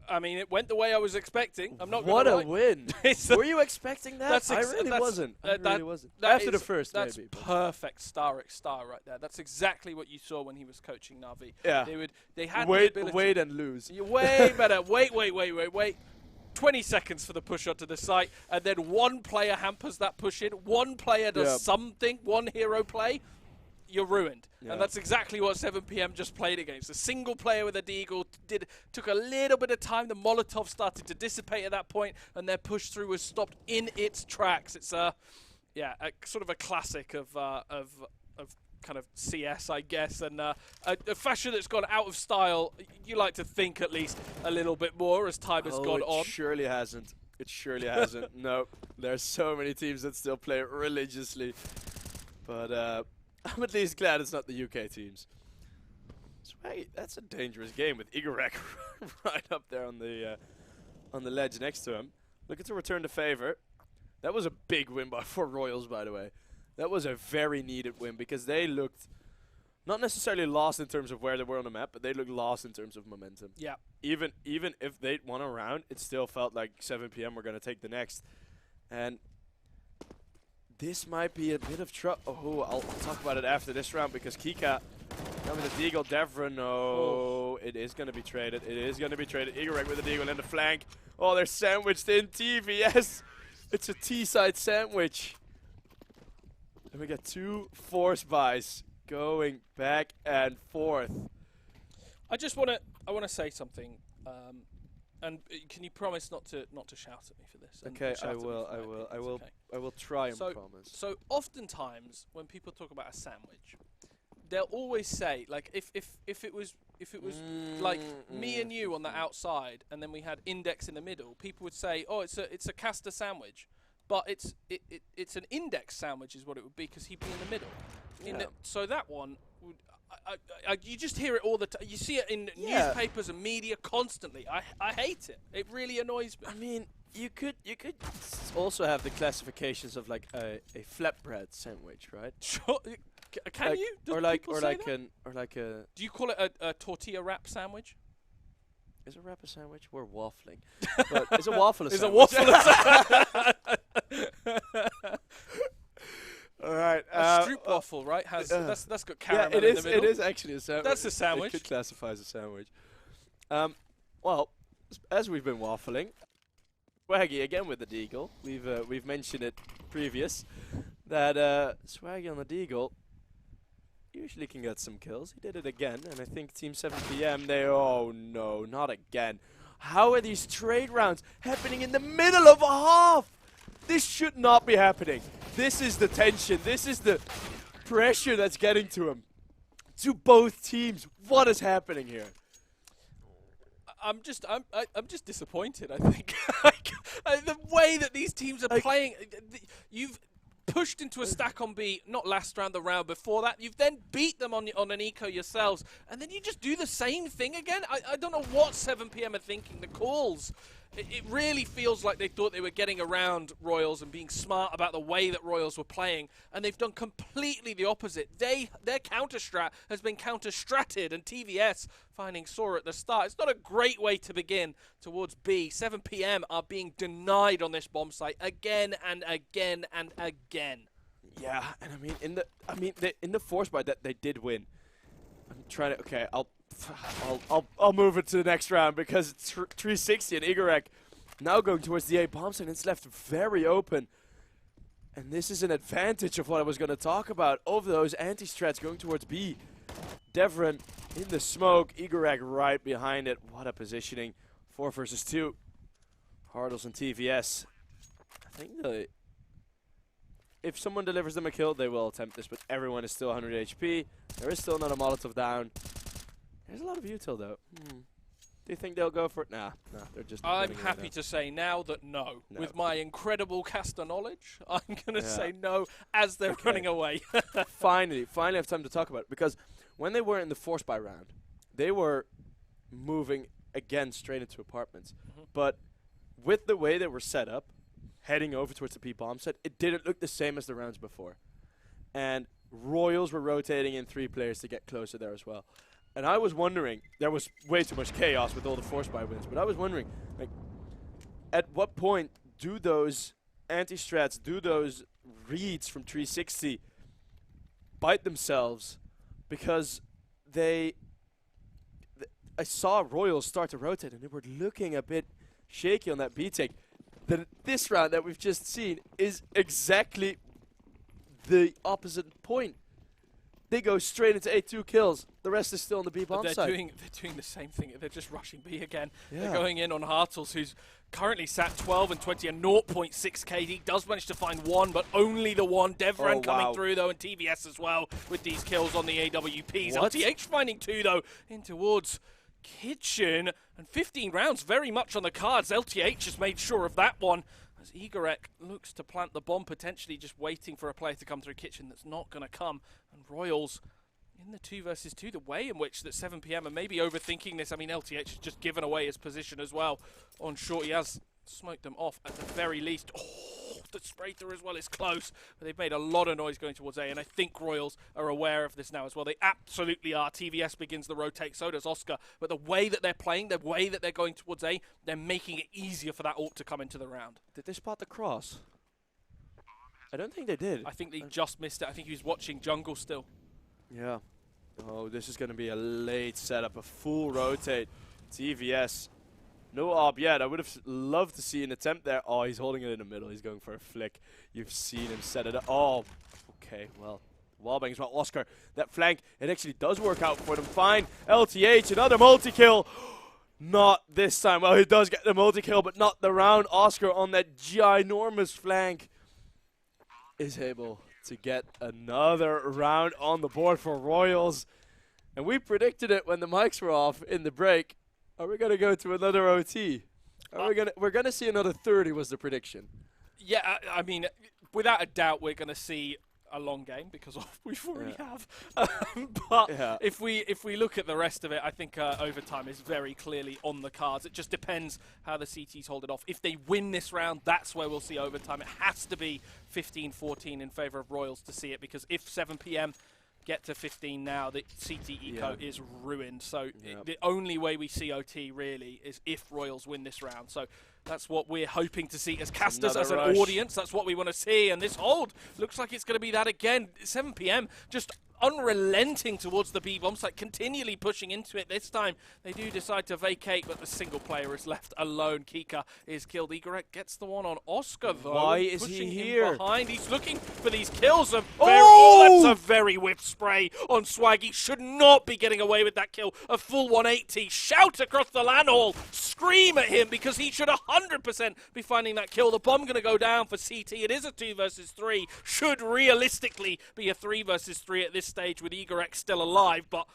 I mean, it went the way I was expecting. I'm not What gonna a win! Were you expecting that? I really wasn't. After the first, that's maybe. Perfect star right there. That's exactly what you saw when he was coaching Na'Vi. Yeah. They had wait the and lose. You're way better. Wait. 20 seconds for the push onto the site, and then one player hampers that push in. One player does something. One hero play. You're ruined. Yeah. And that's exactly what 7PM just played against. A single player with a deagle took a little bit of time. The Molotov started to dissipate at that point, and their push through was stopped in its tracks. It's a sort of a classic of kind of CS, I guess, and a fashion that's gone out of style. You like to think at least a little bit more as time has gone on. It surely hasn't. It surely hasn't. No, there's so many teams that still play it religiously, but. I'm at least glad it's not the UK teams. Swaggy, that's a dangerous game with Igorek right up there on the ledge next to him. Looking to return the favor. That was a big win for Royals, by the way. That was a very needed win because they looked not necessarily lost in terms of where they were on the map, but they looked lost in terms of momentum. Yeah. Even if they'd won a round, it still felt like 7PM were going to take the next. And this might be a bit of trouble. Oh, I'll talk about it after this round because Kika coming to Deagle. Devra, no. It is going to be traded. It is going to be traded. Igorek with the Deagle in the flank. Oh, they're sandwiched in TVS. It's a T-side sandwich. And we get 2 force buys going back and forth. I want to say something. And can you promise not to shout at me for this? Okay, I will try and promise. So oftentimes when people talk about a sandwich, they'll always say, like, if it was like me and you on the outside, and then we had Index in the middle, people would say, oh, it's a caster sandwich, but it's an Index sandwich is what it would be because he'd be in the middle. Yeah. So that one would. You just hear it all the time. You see it in newspapers and media constantly. I hate it. It really annoys me. I mean, you could also have the classifications of like a flatbread sandwich, right? Sure. Can like, you? Or like a. Do you call it a tortilla wrap sandwich? Is a wrap a sandwich? We're waffling. But is a waffle a sandwich? Is a waffle a sandwich? All right. A stroop waffle, right? That's got caramel in the middle. It is actually a sandwich. That's a sandwich. It could classify as a sandwich. Well, as we've been waffling, Swaggy again with the Deagle. We've mentioned it previous that Swaggy on the Deagle usually can get some kills. He did it again, and I think Team 7PM, oh no, not again. How are these trade rounds happening in the middle of a half? This should not be happening. This is the tension. This is the pressure that's getting to him. To both teams. What is happening here? I'm just disappointed. I think the way that these teams are playing, you've pushed into a stack on B, not last round, the round before that. You've then beat them on an eco yourselves, and then you just do the same thing again. I don't know what 7PM are thinking. The calls, it really feels like they thought they were getting around Royals and being smart about the way that Royals were playing, and they've done completely the opposite. Their counter-strat has been counter-stratted, and TVS finding Sora at the start. It's not a great way to begin towards B. 7PM are being denied on this bomb site again and again and again. Yeah, and I mean in the force buy that they did win. I'm trying to. Okay, I'll move it to the next round because it's 360 and Igorek now going towards the A bomb site, and it's left very open. And this is an advantage of what I was going to talk about over those anti-strats going towards B. Devran in the smoke, Igorek right behind it. What a positioning. 4 versus 2. Hardles and TVS. I think if someone delivers them a kill, they will attempt this, but everyone is still 100 HP. There is still another Molotov down. There's a lot of util though. Do you think they'll go for it? Nah, they're just. I'm happy to say now that no. With my incredible caster knowledge, I'm going to say no as they're running away. Finally I have time to talk about it, because when they were in the force buy round, they were moving again straight into apartments. But with the way they were set up, heading over towards the P bomb set, it didn't look the same as the rounds before. And Royals were rotating in 3 players to get closer there as well. And I was wondering, there was way too much chaos with all the force buy wins, but I was wondering, like, at what point do those anti-strats, do those reads from 360 bite themselves? Because I saw Royals start to rotate, and they were looking a bit shaky on that B take. This round that we've just seen is exactly the opposite point. They go straight into A2 kills. The rest is still on the B bomb site. They're doing the same thing. They're just rushing B again. Yeah. They're going in on Hartles, who's currently sat 12 and 20 and 0.6 KD. Does manage to find one, but only the one. Devran coming through, though, and TVS as well with these kills on the AWPs. LTH finding 2, though, in towards Kitchen. And 15 rounds very much on the cards. LTH has made sure of that one. As Igorek looks to plant the bomb, potentially just waiting for a player to come through Kitchen that's not going to come. And Royals in the 2 versus 2, the way in which that 7PM are maybe overthinking this. I mean, LTH has just given away his position as well on short. He has smoked them off at the very least. Oh, the spray through as well is close. But they've made a lot of noise going towards A, and I think Royals are aware of this now as well. They absolutely are. TVS begins the rotate, so does Oscar. But the way that they're playing, the way that they're going towards A, they're making it easier for that AWP to come into the round. Did they spot the cross? I don't think they did. I think they just missed it. I think he was watching jungle still. Yeah. Oh, this is going to be a late setup, a full rotate. TVS. No AWP yet. I would have loved to see an attempt there. Oh, he's holding it in the middle. He's going for a flick. You've seen him set it up. Oh, okay. Well, wallbang as well. Oscar, that flank, it actually does work out for them. Fine. LTH, another multi-kill. Not this time. Well, he does get the multi-kill, but not the round. Oscar on that ginormous flank is able to get another round on the board for Royals. And we predicted it when the mics were off in the break. Are we going to go to another OT? We're going to see another 30 was the prediction. Yeah, I mean, without a doubt, we're going to see a long game because we already have. But if we look at the rest of it, I think overtime is very clearly on the cards. It just depends how the CTs hold it off. If they win this round, that's where we'll see overtime. It has to be 15-14 in favor of Royals to see it, because if 7PM get to 15 now, the CT eco is ruined. So the only way we see OT really is if Royals win this round. So that's what we're hoping to see as casters, as an audience. That's what we want to see. And this hold looks like it's going to be that again. 7PM just unrelenting towards the B bomb site, continually pushing into it. This time they do decide to vacate, but the single player is left alone. Kika is killed. Igorek gets the one on Oscar though. Why is he here? Behind. He's looking for these kills. That's a very whip spray on Swag. He should not be getting away with that kill. A full 180. Shout across the LAN hall. Scream at him, because he should 100% be finding that kill. The bomb going to go down for CT. It is a 2 versus 3. Should realistically be a 3 versus 3 at this stage with Igorek still alive, but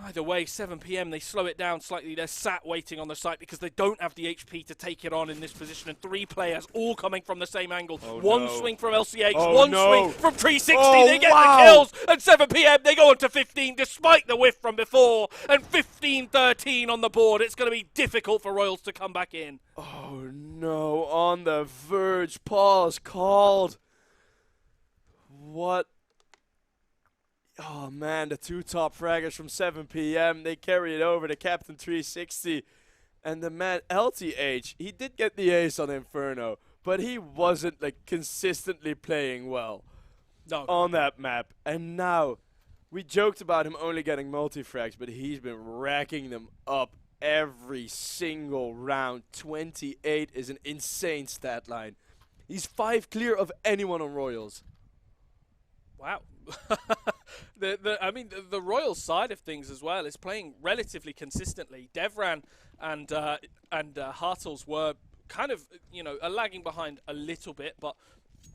Either way, 7 p.m, they slow it down slightly. They're sat waiting on the site because they don't have the HP to take it on in this position. And 3 players all coming from the same angle. Oh, one no. swing from LCH, Oh, swing from 360. Oh, they get wow. the kills. And 7 p.m, they go on to 15 despite the whiff from before. And 15-13 on the board. It's going to be difficult for Royals to come back in. Oh no, on the verge. Pause called. What? Oh man, the 2 top fraggers from 7 p.m. They carry it over to Captain 360. And the man LTH, he did get the ace on Inferno, but he wasn't like consistently playing well on that map. And now, we joked about him only getting multi-frags, but he's been racking them up every single round. 28 is an insane stat line. He's 5 clear of anyone on Royals. Wow. I mean, the Royal side of things as well is playing relatively consistently. Devran and Hartles were kind of, lagging behind a little bit, but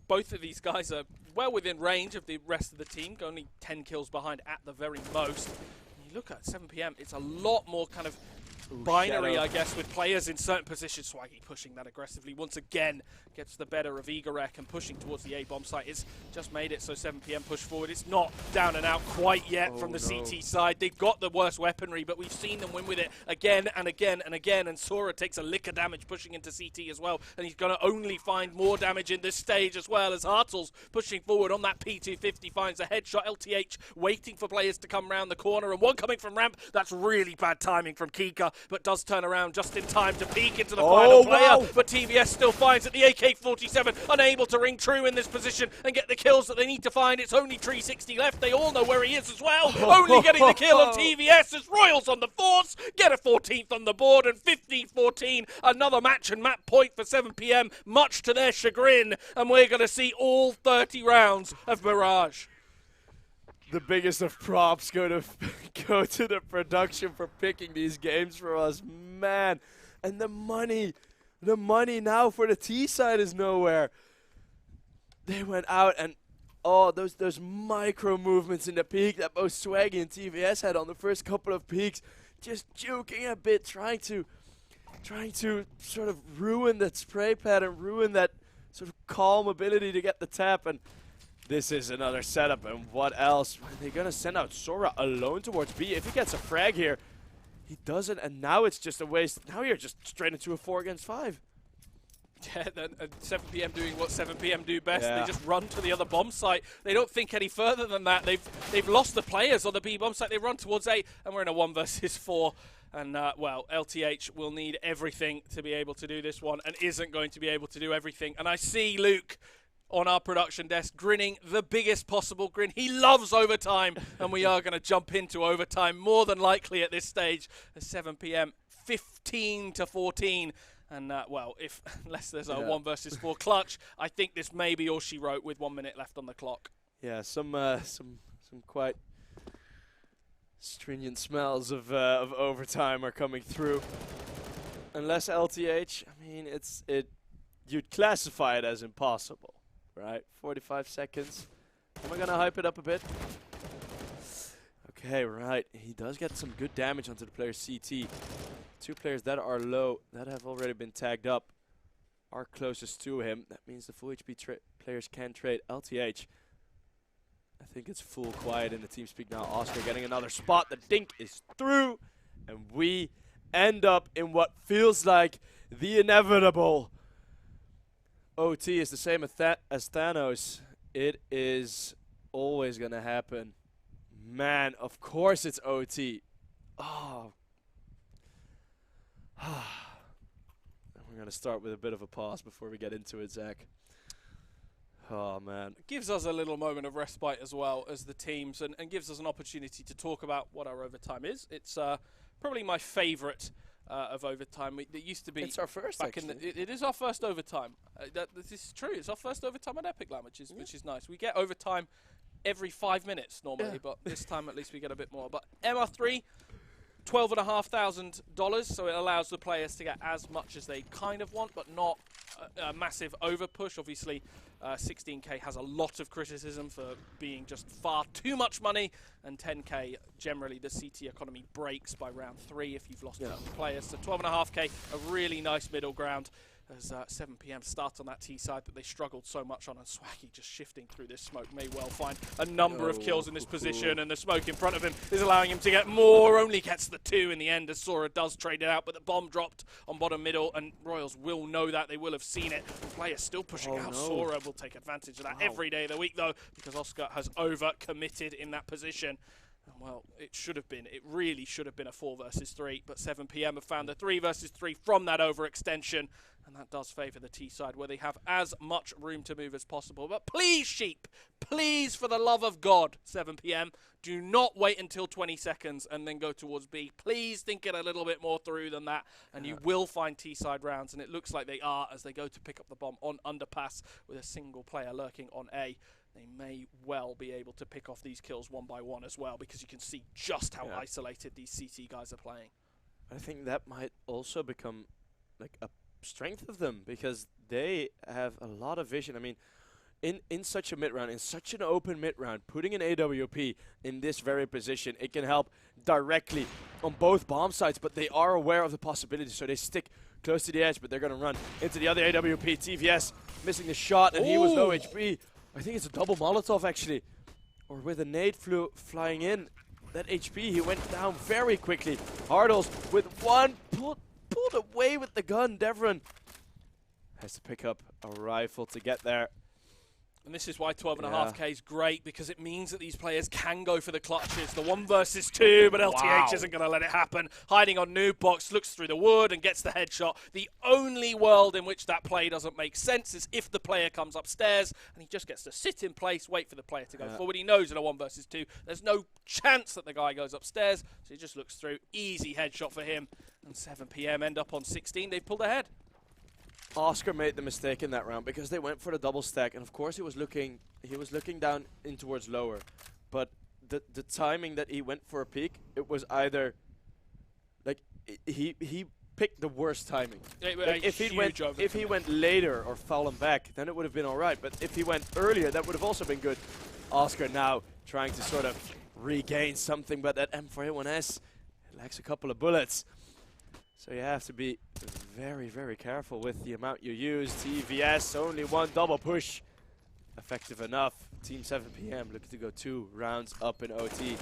both of these guys are well within range of the rest of the team, only 10 kills behind at the very most. When you look at 7 p.m, it's a lot more kind of binary, I guess, with players in certain positions. Swaggy pushing that aggressively once again, gets the better of Igorek and pushing towards the A bomb site. It's just made it so 7 p.m push forward. It's not down and out quite yet from the CT side. They've got the worst weaponry, but we've seen them win with it again and again and again. And Sora takes a lick of damage pushing into CT as well, and he's going to only find more damage in this stage as well, as Hartles pushing forward on that P250 finds a headshot. LTH waiting for players to come around the corner, and one coming from ramp. That's really bad timing from Kika, but does turn around just in time to peek into the final player. Wow. But TVS still finds that the AK-47 unable to ring true in this position and get the kills that they need to find. It's only 360 left. They all know where he is as well. Only getting the kill on TVS as Royals on the force get a 14th on the board, and 15-14. Another match and map point for 7 p.m, much to their chagrin. And we're going to see all 30 rounds of Mirage. The biggest of props go to the production for picking these games for us, man. And the money now for the T side is nowhere. They went out and those micro movements in the peak that both Swaggy and TVS had on the first couple of peaks, just juking a bit, trying to sort of ruin that spray pattern, ruin that sort of calm ability to get the tap. And this is another setup, and what else? They're going to send out Sora alone towards B. If he gets a frag here, he doesn't, and now it's just a waste. Now you're just straight into a 4 against 5. Yeah, then 7 p.m. doing what 7 p.m. do best. Yeah. They just run to the other bomb site. They don't think any further than that. They've lost the players on the B bomb site. They run towards A, and we're in a 1 versus 4. And, well, LTH will need everything to be able to do this one, and isn't going to be able to do everything. And I see Luke on our production desk grinning the biggest possible grin. He loves overtime, and we are going to jump into overtime more than likely at this stage. At 7 p.m, 15-14. And, well, unless there's a 1 versus 4 clutch, I think this may be all she wrote with 1 minute left on the clock. Yeah, some quite stringent smells of overtime are coming through. Unless LTH, I mean, you'd classify it as impossible. Right, 45 seconds. Am I going to hype it up a bit? Okay, right. He does get some good damage onto the player CT. 2 players that are low, that have already been tagged up, are closest to him. That means the full HP players can trade. LTH, I think it's full quiet in the team speak now. Oscar getting another spot. The dink is through, and we end up in what feels like the inevitable. OT is the same as Thanos. It is always going to happen. Man, of course it's OT. Oh. We're going to start with a bit of a pause before we get into it, Zach. Oh, man. It gives us a little moment of respite as well as the teams, and gives us an opportunity to talk about what our overtime is. It's probably my favorite of overtime. It used to be. It's our first. It is our first overtime. This is true. It's our first overtime on EPIC39, which is nice. We get overtime every 5 minutes normally, but this time at least we get a bit more. But MR3, $12,500, so it allows the players to get as much as they kind of want, but not a massive over push. Obviously, 16k has a lot of criticism for being just far too much money, and 10k generally the CT economy breaks by round 3 if you've lost players. So 12.5k, a really nice middle ground, as 7pm start on that T side that they struggled so much on, and Swaggy just shifting through this smoke may well find a number of kills in this position, and the smoke in front of him is allowing him to get more. Only gets the 2 in the end as Sora does trade it out, but the bomb dropped on bottom middle, and Royals will know that. They will have seen it. The player's still pushing out. Sora will take advantage of that every day of the week though, because Oscar has over committed in that position. And well, it really should have been a 4 versus 3, but 7pm have found the 3 versus 3 from that overextension, and that does favour the T side, where they have as much room to move as possible. But please, Sheep, please, for the love of God, 7pm, do not wait until 20 seconds and then go towards B. Please think it a little bit more through than that, and you will find T side rounds, and it looks like they are as they go to pick up the bomb on underpass with a single player lurking on A. They may well be able to pick off these kills one by one as well, because you can see just how isolated these CT guys are playing. I think that might also become like a strength of them, because they have a lot of vision. I mean, in such a mid-round, in such an open mid-round, putting an AWP in this very position, it can help directly on both bomb sites, but they are aware of the possibility, so they stick close to the edge, but they're going to run into the other AWP. TVS missing the shot, and he was low HP. I think it's a double Molotov, actually. Or with a nade flying in. That HP, he went down very quickly. Hardles with one, pulled away with the gun. Devron has to pick up a rifle to get there. And this is why 12.5k is great, because it means that these players can go for the clutches. The 1 versus 2, but LTH isn't going to let it happen. Hiding on noob box, looks through the wood and gets the headshot. The only world in which that play doesn't make sense is if the player comes upstairs and he just gets to sit in place, wait for the player to go forward. He knows in a 1 versus 2, there's no chance that the guy goes upstairs, so he just looks through. Easy headshot for him. And 7pm end up on 16. They've pulled ahead. Oscar made the mistake in that round because they went for the double stack, and of course he was looking down in towards lower, but the timing that he went for a peek, it was either like he picked the worst timing. Like if he went later or fallen back, then it would have been all right, but if he went earlier, that would have also been good. Oscar now trying to sort of regain something, but that M4A1S lacks a couple of bullets. So you have to be very, very careful with the amount you use. TVS, only 1 double push. Effective enough. Team 7pm looking to go 2 rounds up in OT.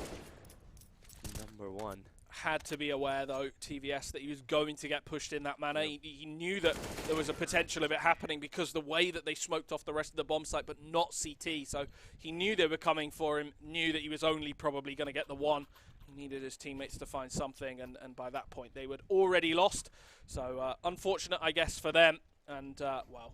Number 1. Had to be aware, though, TVS, that he was going to get pushed in that manner. He knew that there was a potential of it happening because the way that they smoked off the rest of the bomb site, but not CT. So he knew they were coming for him, knew that he was only probably going to get the 1. He needed his teammates to find something, and by that point they were already lost. So unfortunate, I guess, for them. And well,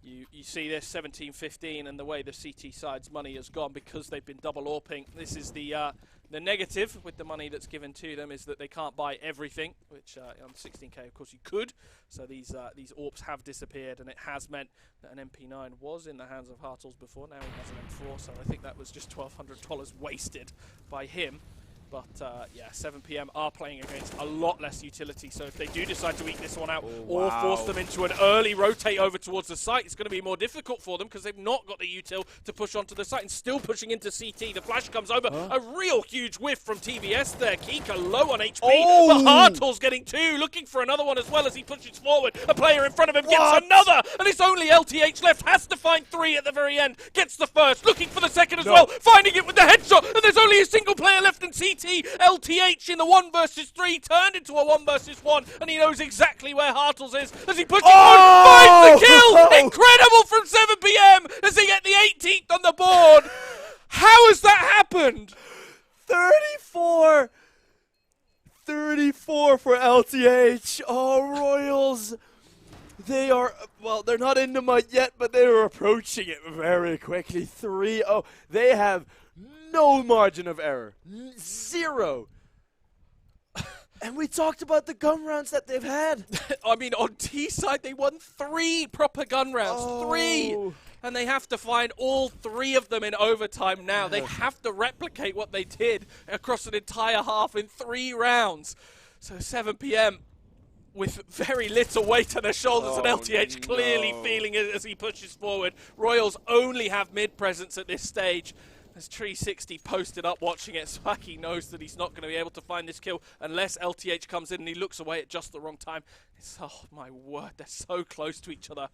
you see this 17-15, and the way the CT side's money has gone because they've been double AWPing. This is the negative with the money that's given to them, is that they can't buy everything, which on 16k, of course, you could. So these AWPs have disappeared, and it has meant that an MP9 was in the hands of Hartles before. Now he has an M4, so I think that was just $1,200 wasted by him. But yeah, 7pm are playing against a lot less utility, so if they do decide to eke this one out or force them into an early rotate over towards the site, it's going to be more difficult for them because they've not got the util to push onto the site, and still pushing into CT. The flash comes over. A real huge whiff from TVS there. Kika low on HP, but Hartle's getting 2, looking for another one as well as he pushes forward. A player in front of him gets another, and it's only LTH left. Has to find 3 at the very end. Gets the first, looking for the second as well, finding it with the headshot, and there's only a single player left in CT. LTH in the 1 versus 3 turned into a 1 versus 1, and he knows exactly where Hartles is as he pushes forward, finds the kill. Incredible from 7pm as they get the 18th on the board. How has that happened? 34 for LTH. Oh, Royals. They are, well, they're not in the mud yet, but they are approaching it very quickly. 3-0. They have no margin of error. 0. And we talked about the gun rounds that they've had. I mean, on T side, they won 3 proper gun rounds. 3! And they have to find all 3 of them in overtime now. They have to replicate what they did across an entire half in 3 rounds. So 7pm, with very little weight on their shoulders, and LTH clearly feeling it as he pushes forward. Royals only have mid presence at this stage. As Tree60 posted up watching it, Swaggy knows that he's not going to be able to find this kill unless LTH comes in and he looks away at just the wrong time. Oh my word, they're so close to each other.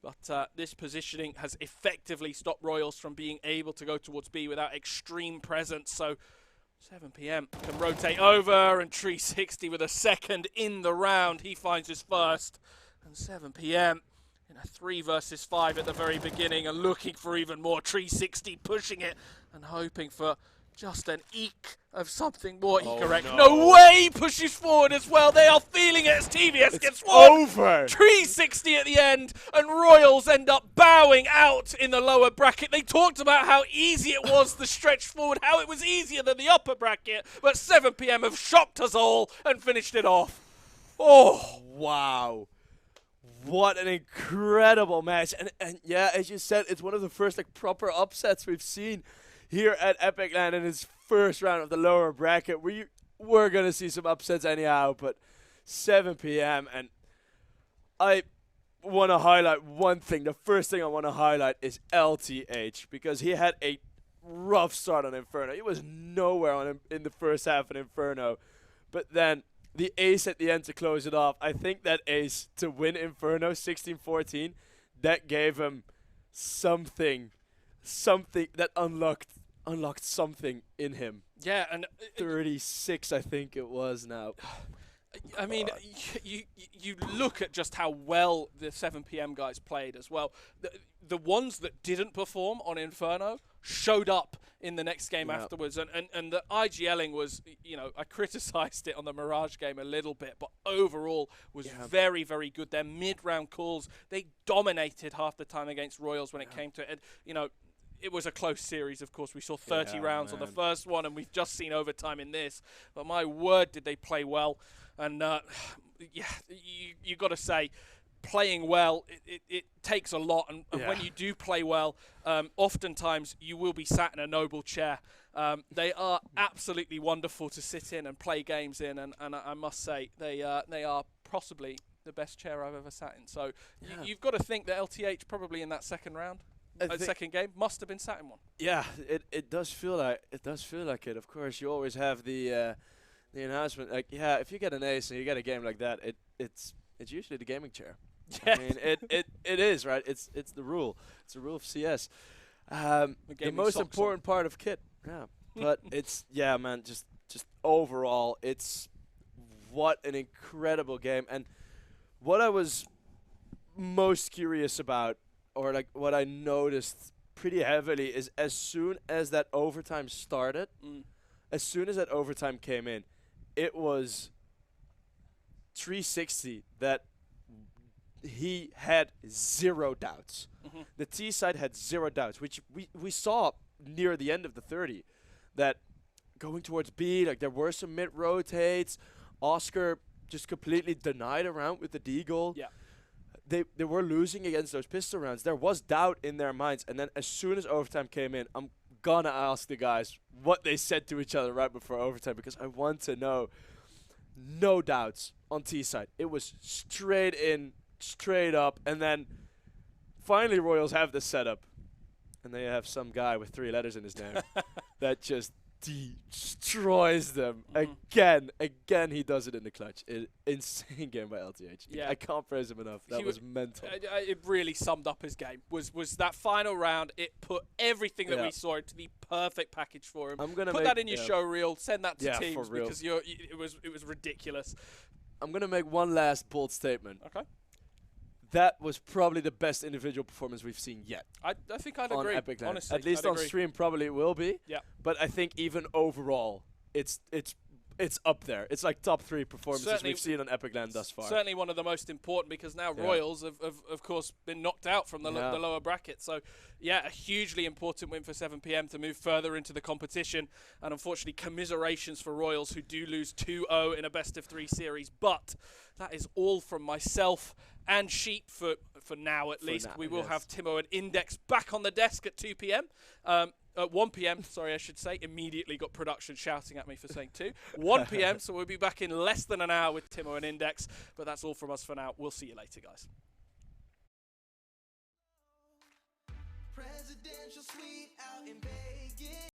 But this positioning has effectively stopped Royals from being able to go towards B without extreme presence. So 7 PM can rotate over, and Tree60 with a second in the round. He finds his first. And 7 PM in a 3 versus 5 at the very beginning, and looking for even more. Tree60 pushing it and hoping for just an eke of something more. Correct. No way! He pushes forward as well. They are feeling it as TVS gets over. Tree60 at the end, and Royals end up bowing out in the lower bracket. They talked about how easy it was the stretch forward, how it was easier than the upper bracket, but 7 PM have shocked us all and finished it off. Oh, wow. What an incredible match. And yeah, as you said, it's one of the first like proper upsets we've seen here at EPIC39 in his first round of the lower bracket. We're going to see some upsets anyhow, but 7 PM. And I want to highlight one thing. The first thing I want to highlight is LTH, because he had a rough start on Inferno. He was nowhere on him in the first half of Inferno. But then the ace at the end to close it off. I think that ace to win Inferno 16-14, that gave him something that unlocked something in him. Yeah, and 36, I think it was now. I mean, you look at just how well the 7 PM guys played as well. The ones that didn't perform on Inferno showed up in the next game afterwards. And the IGLing was, I criticized it on the Mirage game a little bit, but overall was very, very good. Their mid-round calls, they dominated half the time against Royals when it came to it. It was a close series, of course. We saw 30 rounds on the first one, and we've just seen overtime in this. But my word, did they play well. And, you got to say, playing well, it takes a lot. And when you do play well, oftentimes you will be sat in a noble chair. They are absolutely wonderful to sit in and play games in. And I must say, they are possibly the best chair I've ever sat in. So you've got to think that LTH probably in that second round, second game, must have been sat in one. Yeah, it does feel like it. Of course, you always have the announcement, like, if you get an ace and you get a game like that, it's usually the gaming chair. I mean, it is, right. It's the rule. It's the rule of CS. The most important part of kit. Yeah, but it's man. Just overall, it's what an incredible game. And what I was most curious about, or like what I noticed pretty heavily, is as soon as that overtime started, as soon as that overtime came in, it was Tree60 that he had zero doubts. The T side had zero doubts, which we saw near the end of the 30, that going towards B, like there were some mid rotates. Oscar just completely denied a round with the deagle. Yeah. They were losing against those pistol rounds. There was doubt in their minds. And then as soon as overtime came in, I'm going to ask the guys what they said to each other right before overtime, because I want to know. No doubts on T side. It was straight in, straight up. And then finally Royals have the setup. And they have some guy with 3 letters in his name that just destroys them again. He does it in the clutch. Insane game by LTH. Yeah. I can't praise him enough. That was mental. It really summed up his game. Was that final round? It put everything that we saw into the perfect package for him. I'm gonna put that in your show reel. Send that to teams, for real. because it was ridiculous. I'm gonna make one last bold statement. Okay. That was probably the best individual performance we've seen yet. I think I'd agree. EPIC39. Honestly, at least I'd on agree. stream, probably it will be. Yeah. But I think even overall, it's up there. It's like top 3 performances we've seen on EPIC39 thus far. Certainly one of the most important, because now Royals have of course been knocked out from the lower bracket. So a hugely important win for 7 PM to move further into the competition. And unfortunately, commiserations for Royals, who do lose 2-0 in a best of 3 series. But that is all from myself and Sheep for now, at least. We will have Timo and Index back on the desk at 2 PM. 1 p.m. Sorry, I should say. Immediately got production shouting at me for saying 2. 1 p.m. So we'll be back in less than an hour with Timo and Index. But that's all from us for now. We'll see you later, guys. Presidential suite out in Vegas.